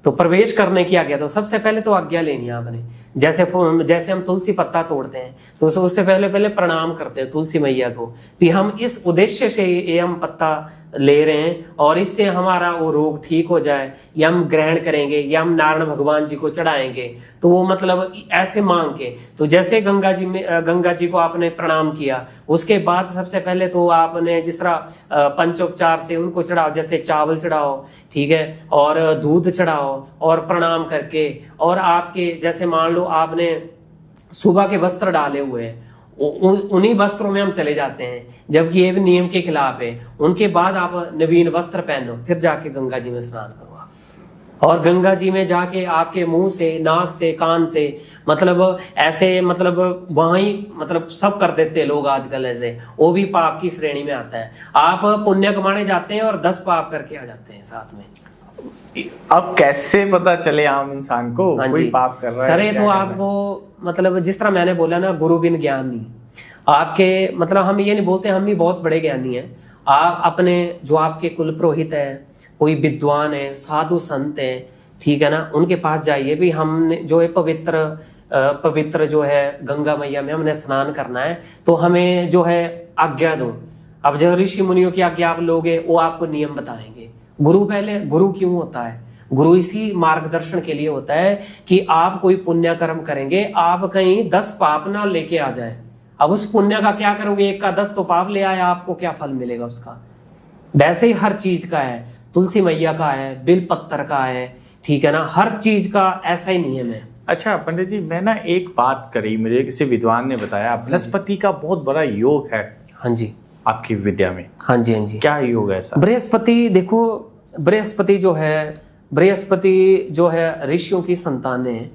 B: तो प्रवेश करने की आज्ञा दो, सबसे पहले तो आज्ञा लेनी है आपने। जैसे हम तुलसी पत्ता तोड़ते हैं तो उससे पहले प्रणाम करते हैं तुलसी मैया को, कि हम इस उद्देश्य से ये हम पत्ता ले रहे हैं और इससे हमारा वो रोग ठीक हो जाए, या हम ग्रहण करेंगे या हम नारायण भगवान जी को चढ़ाएंगे। तो वो मतलब ऐसे मांग के, तो जैसे गंगा जी को आपने प्रणाम किया, उसके बाद सबसे पहले तो आपने जिस तरह पंचोपचार से उनको चढ़ाओ, जैसे चावल चढ़ाओ, ठीक है, और दूध चढ़ाओ और प्रणाम करके, और आपके जैसे मान लो आपने सुबह के वस्त्र डाले हुए हैं, उन्हीं वस्त्रों में हम चले जाते हैं, जबकि ये भी नियम के खिलाफ है। उनके बाद आप नवीन वस्त्र पहनो, फिर जाके गंगा जी में स्नान करो आप। और गंगा जी में जाके आपके मुंह से, नाक से, कान से, मतलब ऐसे, मतलब वहां ही मतलब सब कर देते हैं लोग आजकल ऐसे, वो भी पाप की श्रेणी में आता है। आप पुण्य कमाने जाते हैं और 10 पाप करके आ जाते हैं साथ में।
A: अब कैसे पता चले आम इंसान को कोई पाप कर रहा है?
B: सर ये तो आपको मतलब जिस तरह मैंने बोला ना, गुरु बिन ज्ञान नहीं। आपके मतलब हम ये नहीं बोलते हम भी बहुत बड़े ज्ञानी हैं, आप अपने जो आपके कुल पुरोहित है, कोई विद्वान है, साधु संत है, ठीक है ना, उनके पास जाइए भी हमने जो है पवित्र जो है गंगा मैया में हमने स्नान करना है, तो हमें जो है आज्ञा दो। अब जो ऋषि मुनियों की आज्ञा आप लोगे, वो आपको नियम बताएंगे। गुरु क्यों होता है? गुरु इसी मार्गदर्शन के लिए होता है कि आप कोई पुण्य कर्म करेंगे, आप कहीं 10 पाप ना लेके आ जाए। अब उस पुण्य का क्या करोगे? 1 का 10 तो पाप ले आया, आपको क्या फल मिलेगा उसका? वैसे ही हर चीज का है, तुलसी मैया का है, बिल पत्थर का है, ठीक है ना, हर चीज का ऐसा ही नियम है।
A: अच्छा पंडित जी, मैं ना एक बात करी, मुझे किसी विद्वान ने बताया बृहस्पति का बहुत बड़ा योग है।
B: हाँ जी,
A: आपकी विद्या में।
B: हाँ जी, हाँ जी।
A: क्या योग है ऐसा?
B: बृहस्पति, देखो बृहस्पति जो है ऋषियों की संतान है,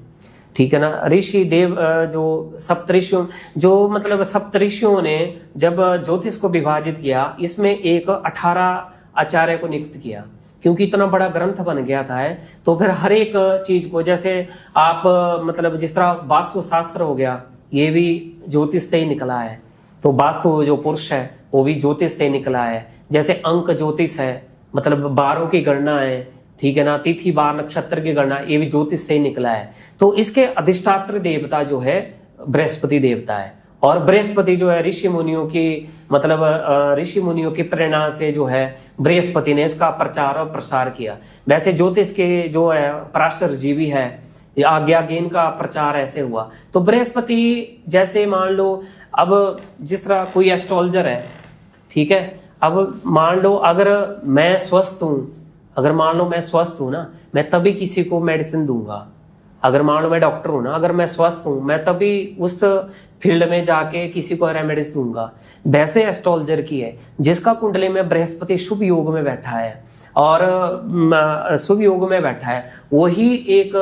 B: ठीक है ना। ऋषि देव जो सप्तऋषियों, जो मतलब सप्तऋषियों ने जब ज्योतिष को विभाजित किया, इसमें एक 18 आचार्य को नियुक्त किया, क्योंकि इतना बड़ा ग्रंथ बन गया था। तो फिर हर एक चीज को, जैसे आप मतलब जिस तरह वास्तु शास्त्र हो गया, ये भी ज्योतिष से ही निकला है। तो वास्तु जो पुरुष है वो भी ज्योतिष से निकला है। जैसे अंक ज्योतिष है, मतलब 12 की गणना है, ठीक है ना, तिथि बार नक्षत्र की गणना, ये भी ज्योतिष से ही निकला है। तो इसके अधिष्ठात्र देवता जो है वृहस्पति देवता है। और बृहस्पति जो है ऋषि मुनियों की मतलब ऋषि मुनियों की प्रेरणा से जो है बृहस्पति ने इसका प्रचार और प्रसार किया। वैसे ज्योतिष के जो है पराशर जी भी है, आज्ञा ज्ञान का प्रचार ऐसे हुआ। तो बृहस्पति जैसे मान लो, अब जिस तरह कोई एस्ट्रोलॉजर है, ठीक है, अब मान लो अगर मैं स्वस्थ हूं ना, मैं तभी किसी को मेडिसिन दूंगा। अगर मान लो मैं डॉक्टर हूं ना, अगर मैं स्वस्थ हूं, मैं तभी उस फील्ड में जाके किसी को रेमेडीज दूंगा। वैसे एस्ट्रोलॉजर की है, जिसका कुंडली में बृहस्पति शुभ योग में बैठा है और शुभ योग में बैठा है, वही एक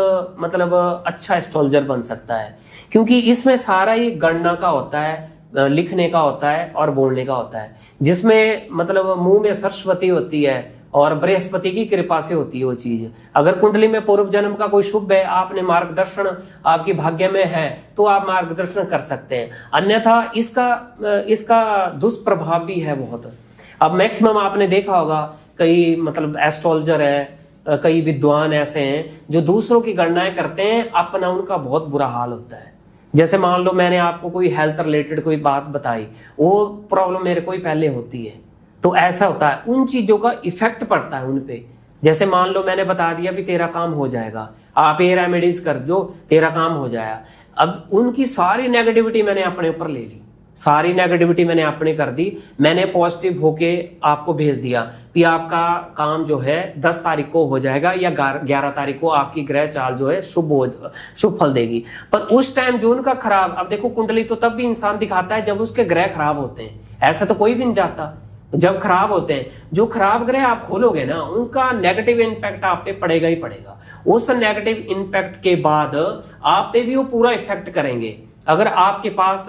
B: मतलब अच्छा एस्ट्रोलॉजर बन सकता है। क्योंकि इसमें सारा ही गणना का होता है, लिखने का होता है और बोलने का होता है, जिसमें मतलब मुंह में सरस्वती होती है और बृहस्पति की कृपा से होती है वो चीज। अगर कुंडली में पूर्व जन्म का कोई शुभ है, आपने मार्गदर्शन आपकी भाग्य में है, तो आप मार्गदर्शन कर सकते हैं। अन्यथा इसका दुष्प्रभाव भी है बहुत। अब मैक्सिमम आपने देखा होगा, कई मतलब एस्ट्रोलॉजर है, कई विद्वान ऐसे हैं जो दूसरों की गणनाएं करते हैं, अपना उनका बहुत बुरा हाल होता है। जैसे मान लो मैंने आपको कोई हेल्थ रिलेटेड कोई बात बताई, वो प्रॉब्लम मेरे को ही पहले होती है, तो ऐसा होता है, उन चीजों का इफेक्ट पड़ता है उन पे। जैसे मान लो मैंने बता दिया भी तेरा काम हो जाएगा, आप ये रेमेडीज कर दो, तेरा काम हो जाएगा। अब उनकी सारी नेगेटिविटी मैंने अपने ऊपर ले ली, सारी नेगेटिविटी मैंने अपने कर दी, मैंने पॉजिटिव होके आपको भेज दिया कि आपका काम जो है 10 तारीख को हो जाएगा या 11 तारीख को आपकी ग्रह चाल जो है शुभ फल देगी। पर उस टाइम जो उनका खराब, अब देखो कुंडली तो तब भी इंसान दिखाता है जब उसके ग्रह खराब होते हैं, ऐसा तो कोई भी नहीं जाता। जब खराब होते हैं, जो खराब ग्रह आप खोलोगे ना, उनका नेगेटिव इंपैक्ट आप पे पड़ेगा ही पड़ेगा। उस नेगेटिव इंपैक्ट के बाद आप पे भी वो पूरा इफेक्ट करेंगे। अगर आपके पास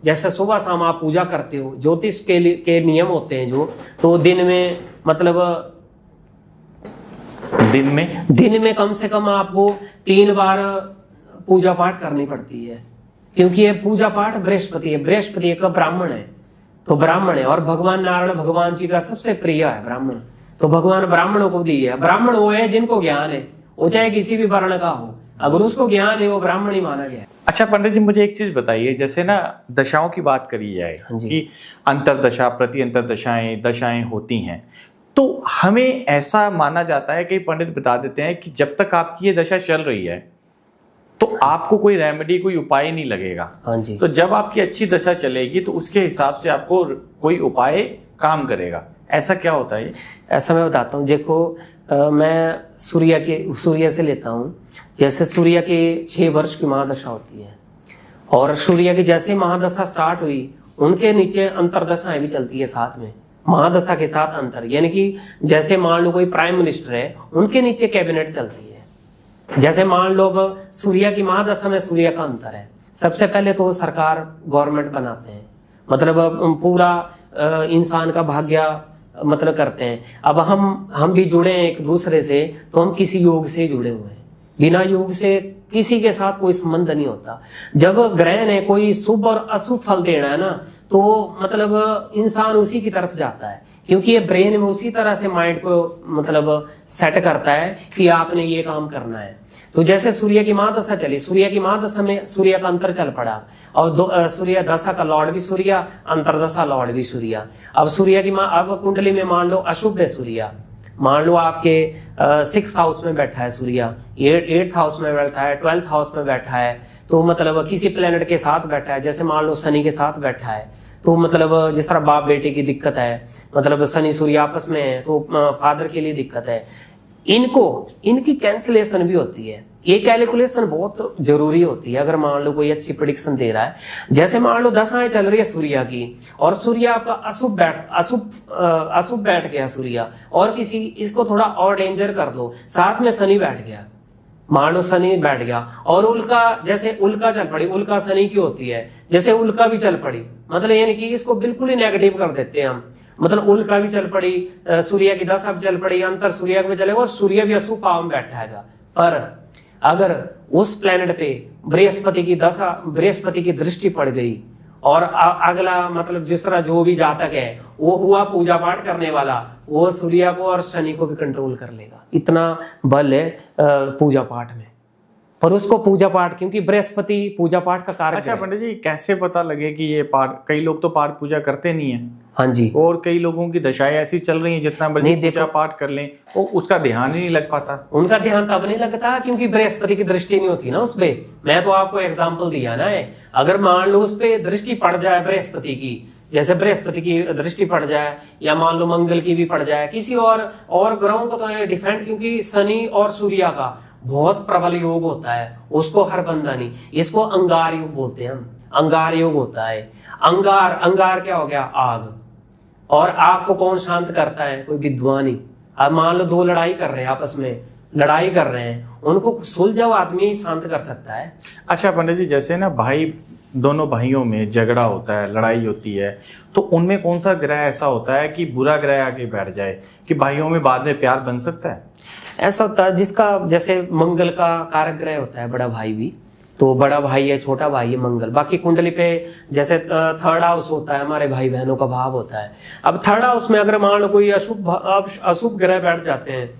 B: जैसे सुबह शाम आप पूजा करते हो, ज्योतिष के नियम होते हैं जो, तो दिन में मतलब दिन में कम से कम आपको 3 बार पूजा पाठ करनी पड़ती है, क्योंकि ये पूजा पाठ बृहस्पति है, बृहस्पति एक ब्राह्मण है, तो ब्राह्मण है और भगवान नारायण भगवान जी का सबसे प्रिय है ब्राह्मण, तो भगवान ब्राह्मणों को दिए है। ब्राह्मण वो है जिनको ज्ञान है, वो चाहे किसी भी वर्ण का हो, अगर उसको ज्ञान है वो ब्राह्मण ही माना गया है।
A: अच्छा पंडित जी, मुझे एक चीज बताइए, जैसे ना दशाओं की बात करी जाए कि अंतरदशा प्रति अंतरदशाएं दशाएं होती हैं, तो हमें ऐसा माना जाता है, कई पंडित बता देते हैं कि जब तक आपकी ये दशा चल रही है तो आपको कोई रेमेडी कोई उपाय नहीं लगेगा।
B: हाँ जी।
A: तो जब आपकी अच्छी दशा चलेगी तो उसके हिसाब से आपको कोई उपाय काम करेगा, ऐसा क्या होता है?
B: ऐसा मैं बताता हूँ, देखो मैं सूर्य से लेता हूँ। जैसे सूर्य की 6 वर्ष की महादशा होती है, और सूर्य की जैसे महादशा स्टार्ट हुई, उनके नीचे अंतरदशाएं भी चलती है साथ में, महादशा के साथ अंतर, यानी कि जैसे मान लो कोई प्राइम मिनिस्टर है, उनके नीचे कैबिनेट चलती है। जैसे मान लो अब सूर्य की महादशा में सूर्य का अंतर है, सबसे पहले तो सरकार गवर्नमेंट बनाते हैं, मतलब पूरा इंसान का भाग्य मतलब करते हैं। अब हम भी जुड़े हैं एक दूसरे से, तो हम किसी योग से जुड़े हुए हैं, बिना योग से किसी के साथ कोई संबंध नहीं होता। जब ग्रह ने कोई शुभ और अशुभ फल देना है ना, तो मतलब इंसान उसी की तरफ जाता है, क्योंकि ये ब्रेन में उसी तरह से माइंड को मतलब सेट करता है कि आपने ये काम करना है। तो जैसे सूर्य की महादशा चली, सूर्य की महादशा में सूर्य का अंतर चल पड़ा, और सूर्य दशा का लॉर्ड भी सूर्य, अंतरदशा लॉर्ड भी सूर्य। अब सूर्य की अब कुंडली में मान लो अशुभ है सूर्य, मान लो आपके 6th हाउस में बैठा है सूर्य, 8th हाउस में बैठा है, 12th हाउस में बैठा है, तो मतलब किसी प्लेनेट के साथ बैठा है, जैसे मान लो शनि के साथ बैठा है, तो मतलब जिस तरह बाप बेटे की दिक्कत है, मतलब शनि सूर्य आपस में है तो फादर के लिए दिक्कत है। इनकी कैंसिलेशन भी होती है। ये कैलकुलेशन बहुत जरूरी होती है अगर मान लो कोई अच्छी प्रेडिक्शन दे रहा है। जैसे मान लो दशाएं चल रही है सूर्य की, और सूर्य आपका अशुभ बैठ गया सूर्य, और किसी इसको थोड़ा और डेंजर कर दो, साथ में शनि बैठ गया, मान लो शनि बैठ गया, और उल्का, जैसे उल्का चल पड़ी, उल्का शनि की होती है, जैसे उल्का भी चल पड़ी, मतलब यानी कि इसको बिल्कुल ही नेगेटिव कर देते हैं हम। मतलब उल्का भी चल पड़ी, सूर्य की दशा भी चल पड़ी, अंतर सूर्य में चलेगा, और सूर्य भी अशुभ भाव में बैठा है। पर अगर उस प्लेनेट पे बृहस्पति की दशा, बृहस्पति की दृष्टि पड़ गई, और अगला मतलब जिस तरह जो भी जातक है वो हुआ पूजा पाठ करने वाला, वो सूर्य को और शनि को भी कंट्रोल कर लेगा। इतना बल है पूजा पाठ में। पर उसको पूजा पाठ, क्योंकि बृहस्पति पूजा पाठ का कारक।
A: अच्छा पंडित जी, कैसे पता लगे कि ये पाठ, कई लोग तो पाठ पूजा करते नहीं है।
B: हाँ जी।
A: और कई लोगों की दशाएं ऐसी चल रही हैं, जितना मर्जी पूजा पाठ कर लें वो उसका ध्यान ही नहीं लग पाता।
B: उनका ध्यान तब नहीं लगता क्योंकि बृहस्पति की दृष्टि नहीं होती ना उस पे। मैं तो आपको एग्जाम्पल दिया ना है, अगर मान लो उस पे दृष्टि पड़ जाए बृहस्पति की, जैसे बृहस्पति की दृष्टि पड़ जाए, या मान लो मंगल की भी पड़ जाए, किसी और ग्रहों को तो डिफरेंट, क्योंकि शनि और सूर्य का बहुत प्रबल योग होता है, उसको हर बंदा नहीं, इसको अंगार योग बोलते हैं हम, अंगार योग होता है। अंगार क्या हो गया? आग। और आग को कौन शांत करता है? कोई विद्वान ही। अब मान लो दो लड़ाई कर रहे हैं, आपस में लड़ाई कर रहे हैं, उनको सुलझाओ आदमी ही शांत कर सकता है।
A: अच्छा पंडित जी, जैसे ना दोनों भाइयों में झगड़ा होता है, लड़ाई होती है, तो उनमें कौन सा ग्रह ऐसा होता है कि बुरा ग्रह आगे बैठ जाए कि भाइयों में बाद में प्यार बन सकता है?
B: ऐसा होता है जिसका, जैसे मंगल का कारक ग्रह होता है बड़ा भाई भी, तो बड़ा भाई है, छोटा भाई है मंगल। बाकी कुंडली पे जैसे 3rd हाउस होता है, हमारे भाई बहनों का भाव होता है। अब 3rd हाउस में अगर मान लो कोई अशुभ ग्रह बैठ जाते हैं,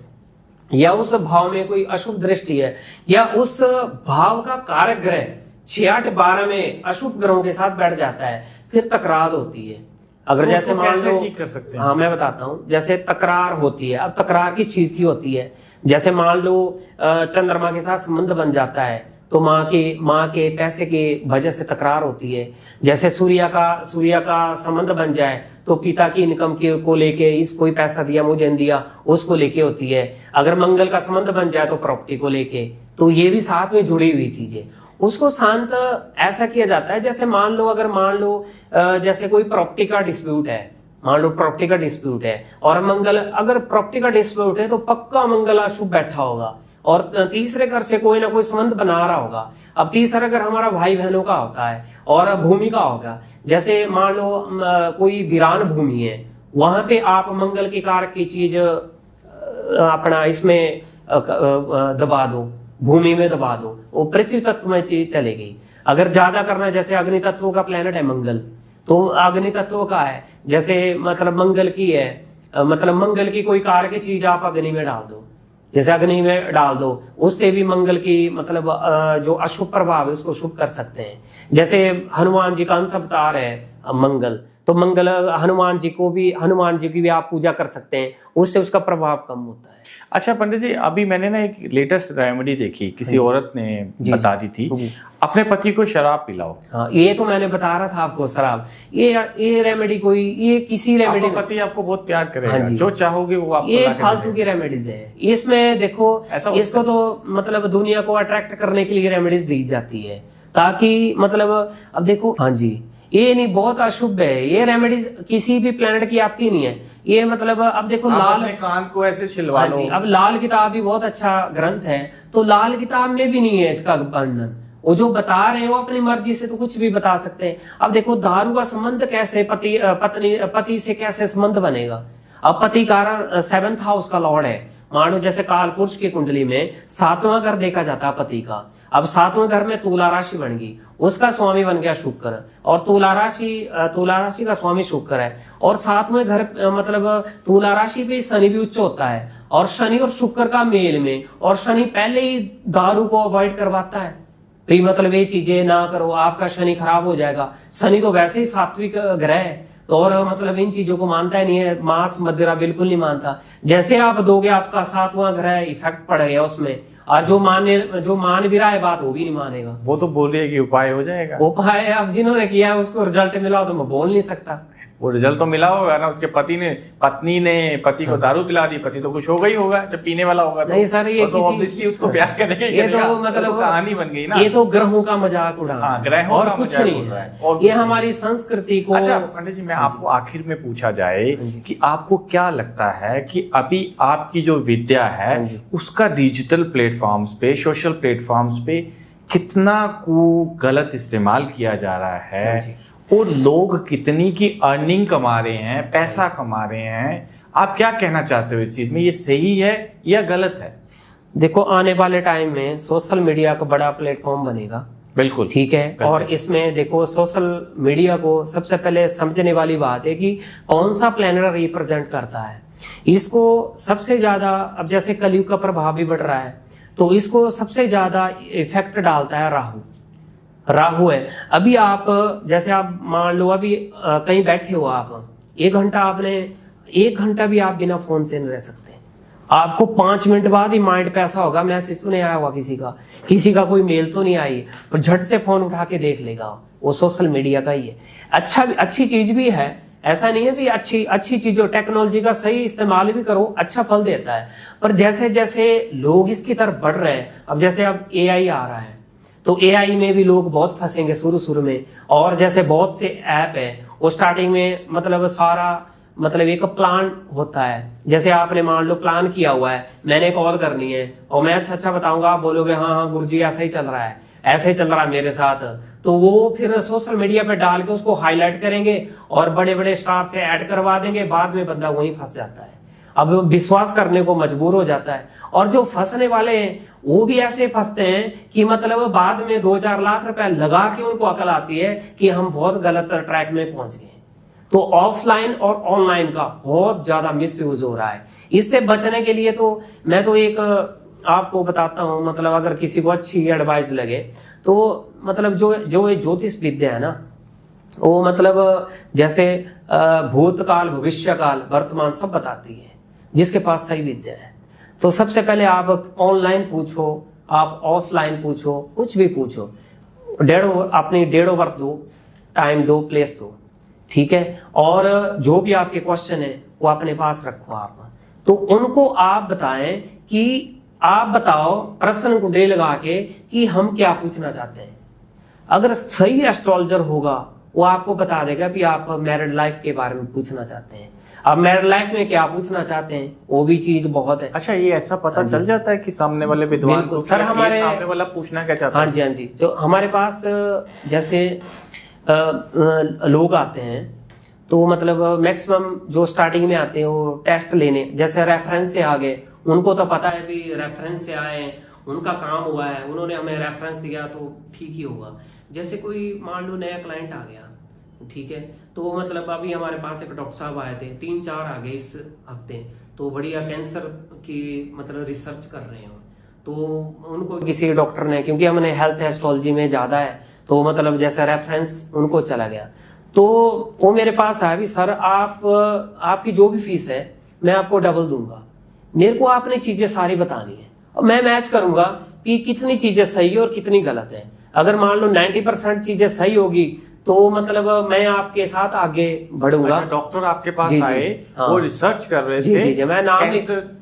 B: या उस भाव में कोई अशुभ दृष्टि है, या उस भाव का कारक ग्रह 6, 8, 12 में अशुभ ग्रहों के साथ बैठ जाता है, फिर तकरार होती है। अगर
A: तो
B: जैसे मान लो,
A: ठीक कर सकते हैं?
B: हाँ मैं बताता हूँ। जैसे तकरार होती है, अब तकरार किस चीज की होती है? जैसे मान लो चंद्रमा के साथ संबंध बन जाता है, तो माँ के पैसे के वजह से तकरार होती है। जैसे सूर्य का संबंध बन जाए तो पिता की इनकम को लेके, इसको ही पैसा दिया मुझे नहीं दिया, उसको लेके होती है। अगर मंगल का संबंध बन जाए तो प्रॉपर्टी को लेके, तो ये भी साथ में जुड़ी हुई चीजें। उसको शांत ऐसा किया जाता है, जैसे मान लो जैसे कोई प्रॉपर्टी का डिस्प्यूट है, मान लो प्रॉपर्टी का डिस्प्यूट है, और मंगल, अगर प्रॉपर्टी का डिस्प्यूट है तो पक्का मंगल अशुभ बैठा होगा, और तीसरे घर से कोई ना कोई संबंध बना रहा होगा। अब तीसरा घर हमारा भाई बहनों का होता है, और भूमि का होगा। जैसे मान लो कोई वीरान भूमि है, वहां पे आप मंगल के कारक की चीज अपना इसमें दबा दो, भूमि में दबा दो, वो पृथ्वी तत्व में चीज चलेगी। अगर ज्यादा करना, जैसे अग्नि तत्व का प्लेनेट है मंगल, तो अग्नि तत्व का है, जैसे मतलब मंगल की है, मतलब मंगल की कोई कार की चीज आप अग्नि में डाल दो, जैसे अग्नि में डाल दो, उससे भी मंगल की मतलब जो अशुभ प्रभाव है उसको शुभ कर सकते हैं। जैसे हनुमान जी का अंश अवतार है मंगल, तो मंगल हनुमान जी की भी आप पूजा कर सकते हैं, उससे उसका प्रभाव कम होता है।
A: अच्छा पंडित जी, अभी मैंने ना एक लेटेस्ट रेमेडी देखी, किसी औरत ने बता दी थी, अपने पति को शराब पिलाओ।
B: हाँ, ये तो मैंने बता रहा था आपको, शराब, ये रेमेडी कोई, ये किसी रेमेडी,
A: पति आपको बहुत प्यार करेगा।
B: हाँ
A: जो चाहोगे वो आपको,
B: ये फालतू की रेमेडीज है। इसमें देखो, इसको तो मतलब दुनिया को अट्रैक्ट करने के लिए रेमेडीज दी जाती है, ताकि मतलब, अब देखो, हाँ जी, ये नहीं, बहुत अशुभ है ये रेमेडीज, किसी भी प्लेनेट की आती नहीं है ये। मतलब अब देखो, लाल
A: कान को ऐसे छिलवा लो।
B: अब लाल किताब भी बहुत अच्छा ग्रंथ है, तो लाल किताब में भी नहीं है इसका वर्णन। वो जो बता रहे हैं वो अपनी मर्जी से तो कुछ भी बता सकते हैं। अब देखो, दारू का संबंध कैसे पति से कैसे संबंध बनेगा? अब पति कारण 7th हाउस का लॉर्ड है, मानो जैसे काल पुरुष की कुंडली में 7वां घर देखा जाता है पति का। अब सातवें घर में तुला राशि बन गई, उसका स्वामी बन गया शुक्र, और तुला राशि का स्वामी शुक्र है, और सातवें घर मतलब तुला राशि पे शनि भी उच्च होता है, और शनि और शुक्र का मेल में, और शनि पहले ही दारू को अवॉइड करवाता है भाई, मतलब ये चीजें ना करो, आपका शनि खराब हो जाएगा। शनि तो वैसे ही सात्विक ग्रह है, तो और मतलब इन चीजों को मानता ही नहीं है, मांस मदिरा बिल्कुल नहीं मानता। जैसे आप दोगे, आपका सातवां ग्रह इफेक्ट पड़ गया उसमें, और जो मान भी रहा है बात, वो भी नहीं मानेगा।
A: वो तो बोलिए कि उपाय हो जाएगा।
B: उपाय अब जिन्होंने किया है उसको रिजल्ट मिला हो तो मैं बोल नहीं सकता।
A: वो रिजल्ट तो मिला होगा ना, उसके पत्नी ने पति को दारू पिला दी, पति तो खुश हो गई होगा जब पीने वाला होगा।
B: नहीं सर, ये
A: तो ऑब्वियसली उसको प्यार करेंगे।
B: ये तो मतलब
A: कहानी बन गई ना,
B: ये तो ग्रहों का मजाक उड़ाना,
A: हाँ, ग्रहों
B: और
A: का
B: कुछ
A: मजाक
B: नहीं
A: उड़ रहा
B: है,
A: और
B: ये हमारी संस्कृति को।
A: अच्छा पंडित जी, मैं आपको आखिर में पूछा जाए कि आपको क्या लगता है कि अभी आपकी जो विद्या है उसका डिजिटल प्लेटफॉर्म्स पे, सोशल प्लेटफॉर्म्स पे कितना को गलत इस्तेमाल किया जा रहा है, और लोग कितनी की अर्निंग कमा रहे हैं, पैसा कमा रहे हैं? आप क्या कहना चाहते हो इस चीज में, ये सही है या गलत है?
B: देखो, आने वाले टाइम में सोशल मीडिया का बड़ा प्लेटफॉर्म बनेगा,
A: बिल्कुल
B: ठीक है। और इसमें देखो, सोशल मीडिया को सबसे पहले समझने वाली बात है कि कौन सा प्लैनेट रिप्रेजेंट करता है इसको सबसे ज्यादा। अब जैसे कलयुग का प्रभाव भी बढ़ रहा है, तो इसको सबसे ज्यादा इफेक्ट डालता है राहु है। अभी आप जैसे आप मान लो, अभी कहीं बैठे हो आप, 1 घंटा भी आप बिना फोन से नहीं रह सकते। आपको 5 मिनट बाद ही माइंड पे ऐसा होगा, मैसेज तो नहीं आया हुआ किसी का कोई मेल तो नहीं आई, और झट से फोन उठा के देख लेगा। वो सोशल मीडिया का ही है। अच्छी चीज भी है, ऐसा नहीं है भी अच्छी चीज हो, टेक्नोलॉजी का सही इस्तेमाल भी करो, अच्छा फल देता है। पर जैसे जैसे लोग इसकी तरफ बढ़ रहे हैं, अब जैसे अब AI आ रहा है, तो AI में भी लोग बहुत फंसेंगे शुरू में। और जैसे बहुत से ऐप है, वो स्टार्टिंग में मतलब सारा मतलब एक प्लान होता है। जैसे आपने मान लो प्लान किया हुआ है, मैंने कॉल करनी है और मैं अच्छा बताऊंगा, आप बोलोगे हाँ गुरुजी ऐसा ही चल रहा है, ऐसे ही चल रहा है मेरे साथ, तो वो फिर सोशल मीडिया पे डाल के उसको हाईलाइट करेंगे और बड़े बड़े स्टार से ऐड करवा देंगे। बाद में बंदा वहीं फंस जाता है, अब विश्वास करने को मजबूर हो जाता है। और जो फंसने वाले हैं वो भी ऐसे फंसते हैं कि मतलब बाद में 2-4 लाख रुपए लगा के उनको अकल आती है कि हम बहुत गलत ट्रैक में पहुंच गए। तो ऑफलाइन और ऑनलाइन का बहुत ज्यादा मिसयूज हो रहा है। इससे बचने के लिए तो मैं तो एक आपको बताता हूं, मतलब अगर किसी को अच्छी एडवाइस लगे तो मतलब जो ज्योतिष विद्या है ना, वो मतलब जैसे भूतकाल, भविष्यकाल, वर्तमान सब बताती है जिसके पास सही विद्या है। तो सबसे पहले आप ऑनलाइन पूछो, आप ऑफलाइन पूछो, कुछ भी पूछो, अपनी डेट ऑफ बर्थ दो, टाइम दो, प्लेस दो, ठीक है। और जो भी आपके क्वेश्चन है वो अपने पास रखो आप, तो उनको आप बताएं कि आप बताओ प्रश्न को डे लगा के कि हम क्या पूछना चाहते हैं। अगर सही एस्ट्रोलॉजर होगा वो आपको बता देगा कि आप मैरिड लाइफ के बारे में पूछना चाहते हैं, आप मैरिड लाइफ में क्या पूछना चाहते हैं, वो भी चीज बहुत है।
A: अच्छा, ये ऐसा पता चल जाता है कि सामने वाले विद्वान को
B: सर हमारे
A: सामने वाला पूछना क्या चाहता है?
B: हाँ जी, जो हमारे पास जैसे लोग आते हैं, तो मतलब मैक्सिमम जो स्टार्टिंग में आते हैं वो टेस्ट लेने, जैसे रेफरेंस से आ गए, उनको तो पता है भी रेफरेंस से आए, उनका काम हुआ है, उन्होंने हमें रेफरेंस दिया तो ठीक ही होगा। जैसे कोई मान लो नया क्लाइंट आ गया, ठीक है, तो मतलब अभी हमारे पास एक डॉक्टर साहब आए थे, 3-4 आ गए इस हफ्ते, तो बढ़िया कैंसर की मतलब रिसर्च कर रहे हैं। तो उनको किसी डॉक्टर ने, क्योंकि हमने हेल्थ एस्ट्रोलॉजी में ज्यादा है, तो मतलब जैसे रेफरेंस उनको चला गया, तो वो मेरे पास आया भी, सर आपकी जो भी फीस है मैं आपको डबल दूंगा, मेरे को आपने चीजें सारी बतानी है और मैं मैच करूंगा कि कितनी चीजें सही है और कितनी गलत है। अगर मान लो 90% चीजें सही होगी तो मतलब मैं आपके साथ आगे बढ़ूंगा।
A: डॉक्टर आपके पास आए, वो रिसर्च कर रहे थे,
B: जी, मैं नाम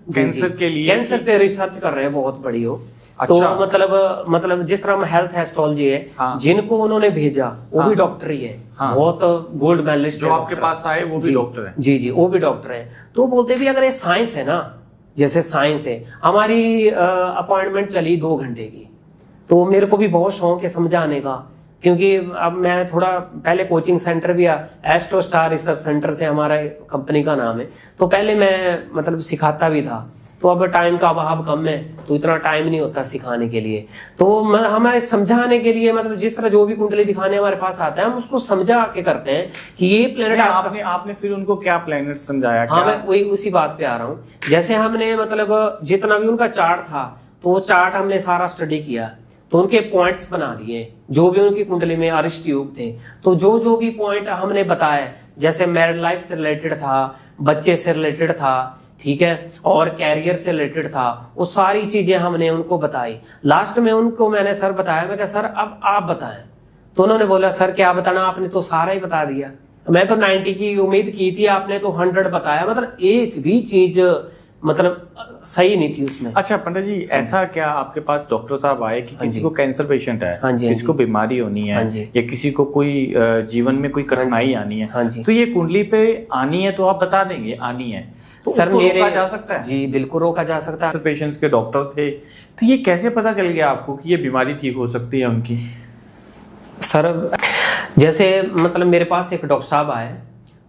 A: कैंसर के लिए,
B: कैंसर पे रिसर्च कर रहे हैं, बहुत बड़ी हो।
A: अच्छा।
B: तो मतलब जिस तरह हेल्थ एस्ट्रोलॉजी है,
A: हाँ।
B: जिनको उन्होंने भेजा वो भी डॉक्टर ही है, बहुत गोल्ड मेडलिस्ट
A: जो आपके पास आए वो भी डॉक्टर है।
B: जी, वो भी डॉक्टर है। तो बोलते भी अगर ये साइंस है ना, जैसे साइंस है, हमारी अपॉइंटमेंट चली 2 घंटे की, तो मेरे को भी बहुत शौक है समझाने का, क्योंकि अब मैं थोड़ा पहले कोचिंग सेंटर भी एस्ट्रो स्टार रिसर्च सेंटर से हमारा कंपनी का नाम है, तो पहले मैं मतलब सिखाता भी था। तो अब टाइम का अभाव कम है, तो इतना टाइम नहीं होता सिखाने के लिए। तो हमारे समझाने के लिए मतलब जिस तरह जो भी कुंडली दिखाने हमारे पास आता है, हम उसको समझा के करते हैं कि ये प्लेनेट
A: आपने फिर उनको क्या प्लेनेट समझाया?
B: हाँ, मैं वही उसी बात पे आ रहा हूँ। जैसे हमने मतलब जितना भी उनका चार्ट था, तो वो चार्ट हमने सारा स्टडी किया, तो उनके पॉइंट्स बना दिए जो भी उनकी कुंडली में अरिष्ट योग थे। तो जो जो भी पॉइंट हमने बताए, जैसे मैरिड लाइफ से रिलेटेड था, बच्चे से रिलेटेड था, ठीक है, और कैरियर से रिलेटेड था, वो सारी चीजें हमने उनको बताई। लास्ट में उनको मैंने सर बताया, मैं कहा सर अब आप बताएं। तो उन्होंने बोला सर क्या बताना, आपने तो सारा ही बता दिया, मैं तो 90 की उम्मीद की थी, आपने तो 100 बताया। मतलब एक भी चीज मतलब सही नहीं थी उसमें।
A: अच्छा पंडित जी, ऐसा क्या आपके पास डॉक्टर साहब आए कि किसी को कैंसर पेशेंट है, किसी को बीमारी होनी है, या किसी को कोई जीवन में कोई कठिनाई आनी है, तो ये कुंडली पे आनी है तो आप बता देंगे आनी है, तो सर मेरे रोका जा सकता है?
B: जी बिल्कुल रोका जा सकता है।
A: पेशेंट्स के डॉक्टर थे, तो ये कैसे पता चल गया आपको कि ये बीमारी ठीक हो सकती है उनकी?
B: सर जैसे मतलब मेरे पास एक डॉक्टर साहब आए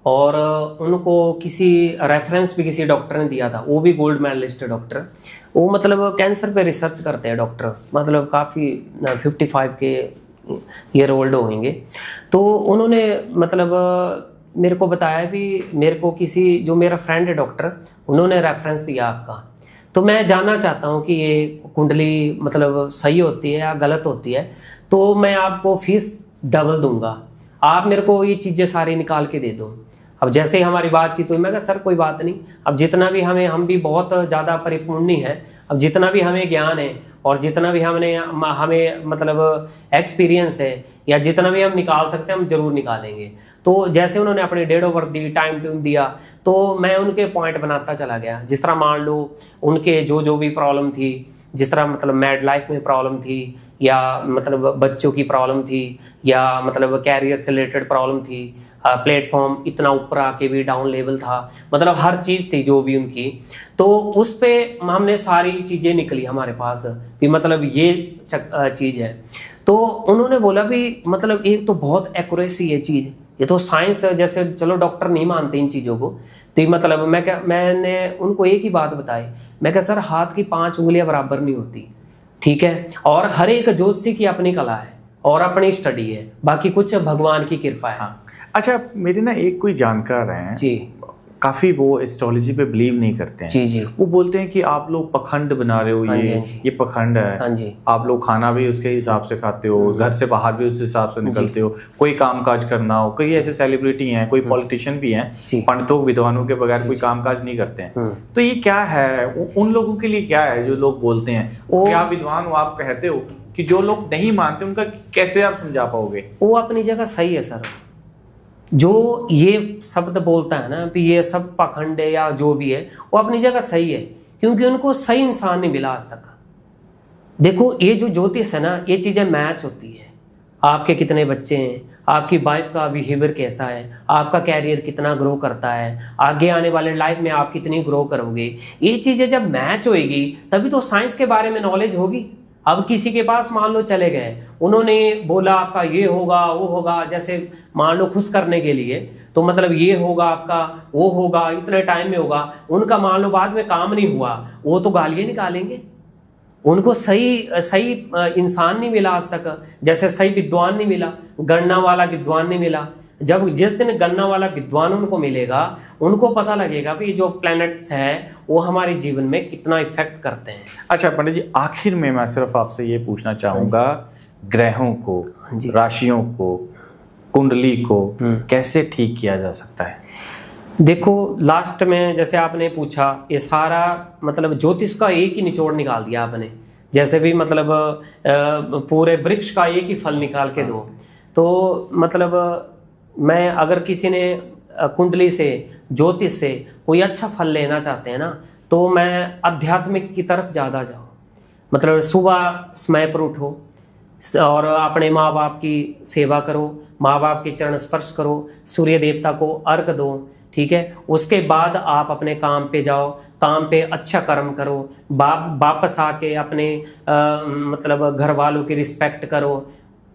B: और उनको किसी रेफरेंस भी किसी डॉक्टर ने दिया था, वो भी गोल्ड मेडलिस्ट डॉक्टर, वो मतलब कैंसर पे रिसर्च करते हैं डॉक्टर, मतलब काफ़ी 55 के ईयर ओल्ड होंगे। तो उन्होंने मतलब मेरे को बताया भी, मेरे को किसी जो मेरा फ्रेंड है डॉक्टर, उन्होंने रेफरेंस दिया आपका, तो मैं जानना चाहता हूँ कि ये कुंडली मतलब सही होती है या गलत होती है, तो मैं आपको फीस डबल दूंगा, आप मेरे को ये चीज़ें सारी निकाल के दे दो। अब जैसे ही हमारी बातचीत हुई, मैं कहा सर कोई बात नहीं, अब जितना भी हम भी बहुत ज़्यादा परिपूर्ण नहीं है, अब जितना भी हमें ज्ञान है और जितना भी हमें मतलब एक्सपीरियंस है, या जितना भी हम निकाल सकते हैं हम जरूर निकालेंगे। तो जैसे उन्होंने अपनी डेट ऑफ बर्थ दी, टाइम ट्यूम दिया, तो मैं उनके पॉइंट बनाता चला गया। जिस तरह मान लो उनके जो भी प्रॉब्लम थी, जिस तरह मतलब मैरिड लाइफ में प्रॉब्लम थी, या मतलब बच्चों की प्रॉब्लम थी, या मतलब कैरियर से रिलेटेड प्रॉब्लम थी, प्लेटफॉर्म इतना ऊपर आके भी डाउन लेवल था, मतलब हर चीज़ थी जो भी उनकी, तो उस पे हमने सारी चीज़ें निकली हमारे पास भी, मतलब ये चीज़ है। तो उन्होंने बोला भी मतलब एक तो बहुत एक्यूरेसी है चीज़, ये तो साइंस है, जैसे चलो डॉक्टर नहीं मानते इन चीज़ों को, तो मतलब मैंने उनको एक ही बात बताई, मैं कहा सर हाथ की 5 उंगलियां बराबर नहीं होती, ठीक है, और हर एक ज्योतिषी की अपनी कला है और अपनी स्टडी है, बाकी कुछ भगवान की कृपा है।
A: हाँ। अच्छा, मेरे ना एक कोई जानकार हैं
B: जी,
A: काफी वो एस्ट्रोलॉजी पे बिलीव नहीं करते हैं।
B: जी जी,
A: वो बोलते हैं कि आप लोग पखंड बना रहे हो, ये पखंड है।
B: हाँ जी,
A: आप लोग खाना भी उसके हिसाब से खाते हो, घर से बाहर भी उस हिसाब से निकलते हो, कोई कामकाज करना हो, कई ऐसे सेलिब्रिटी हैं, कोई पॉलिटिशियन भी हैं, पंडितों विद्वानों के बगैर कोई कामकाज नहीं करते हैं। तो ये क्या है उन लोगों के लिए, क्या है जो लोग बोलते हैं? क्या विद्वान हो आप कहते हो कि जो लोग नहीं मानते उनका कैसे आप समझा पाओगे?
B: वो अपनी जगह सही है सर, जो ये शब्द बोलता है ना कि ये सब पाखंड है या जो भी है, वो अपनी जगह सही है, क्योंकि उनको सही इंसान नहीं मिला आज तक। देखो ये जो ज्योतिष है ना, ये चीजें मैच होती है, आपके कितने बच्चे हैं, आपकी वाइफ का बिहेवियर कैसा है, आपका कैरियर कितना ग्रो करता है, आगे आने वाले लाइफ में आप कितनी ग्रो करोगे, ये चीजें जब मैच होएगी तभी तो साइंस के बारे में नॉलेज होगी। अब किसी के पास मान लो चले गए, उन्होंने बोला आपका ये होगा वो होगा, जैसे मान लो खुश करने के लिए, तो मतलब ये होगा आपका, वो होगा, इतने टाइम में होगा, उनका मान लो बाद में काम नहीं हुआ, वो तो गालियां निकालेंगे। उनको सही इंसान नहीं मिला आज तक, जैसे सही विद्वान नहीं मिला, गणना वाला विद्वान नहीं मिला। जब जिस दिन गणना वाला विद्वान उनको मिलेगा, उनको पता लगेगा कि जो प्लैनेट्स हैं वो हमारे जीवन में कितना इफेक्ट करते हैं।
A: अच्छा पंडित जी, आखिर में मैं सिर्फ आपसे ये पूछना चाहूंगा, ग्रहों को, राशियों को, कुंडली को कैसे ठीक किया जा सकता है?
B: देखो लास्ट में जैसे आपने पूछा, ये सारा मतलब ज्योतिष का एक ही निचोड़ निकाल दिया आपने, जैसे भी मतलब पूरे वृक्ष का एक ही फल निकाल के दो। तो मतलब मैं अगर किसी ने कुंडली से, ज्योतिष से कोई अच्छा फल लेना चाहते हैं ना, तो मैं आध्यात्मिक की तरफ ज़्यादा जाऊँ। मतलब सुबह समय पर उठो और अपने माँ बाप की सेवा करो, माँ बाप के चरण स्पर्श करो, सूर्य देवता को अर्घ दो, ठीक है। उसके बाद आप अपने काम पे जाओ, काम पे अच्छा कर्म करो, वापस आके अपने मतलब घर वालों की रिस्पेक्ट करो,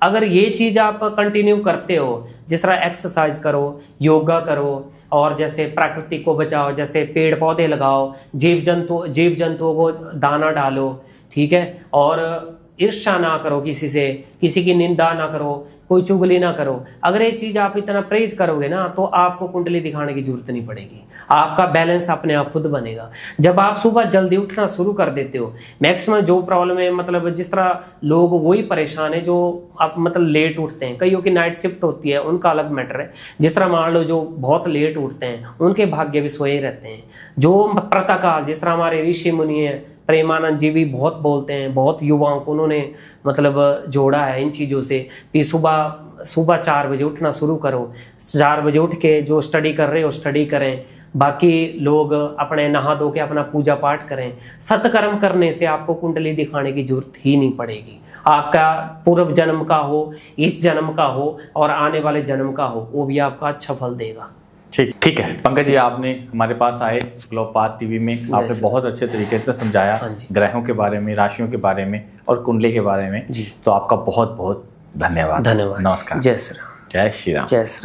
B: अगर ये चीज़ आप कंटिन्यू करते हो, जिस तरह एक्सरसाइज करो, योगा करो, और जैसे प्रकृति को बचाओ, जैसे पेड़ पौधे लगाओ, जीव जंतुओं को दाना डालो, ठीक है, और ईर्ष्या ना करो किसी से, किसी की निंदा ना करो, कोई चुगली ना करो। अगर ये चीज़ आप इतना प्रेज करोगे ना, तो आपको कुंडली दिखाने की जरूरत नहीं पड़ेगी, आपका बैलेंस अपने आप खुद बनेगा। जब आप सुबह जल्दी उठना शुरू कर देते हो, मैक्सिमम जो प्रॉब्लम है, मतलब जिस तरह लोग वही परेशान है जो आप मतलब लेट उठते हैं, कईयों की नाइट शिफ्ट होती है, उनका अलग मैटर है। जिस तरह मान लो जो बहुत लेट उठते हैं, उनके भाग्य भी सोए रहते हैं। जो प्रातःकाल, जिस तरह हमारे ऋषि मुनि हैं, प्रेमानंद जी भी बहुत बोलते हैं, बहुत युवाओं को उन्होंने मतलब जोड़ा है इन चीज़ों से कि सुबह 4 बजे उठना शुरू करो, 4 बजे उठ के जो स्टडी कर रहे हो स्टडी करें, बाकी लोग अपने नहा धो के अपना पूजा पाठ करें। सत्कर्म करने से आपको कुंडली दिखाने की जरूरत ही नहीं पड़ेगी। आपका पूर्व जन्म का हो, इस जन्म का हो और आने वाले जन्म का हो, वो भी आपका अच्छा फल देगा।
A: ठीक है पंकज जी, आपने हमारे पास आए ग्लोब पाथ टीवी में, आपने बहुत अच्छे तरीके से समझाया ग्रहों के बारे में, राशियों के बारे में और कुंडली के बारे में जी। तो आपका बहुत बहुत धन्यवाद।
B: धन्यवाद।
A: नमस्कार।
B: जय श्री राम।
A: जय श्री राम।
B: जय श्री राम।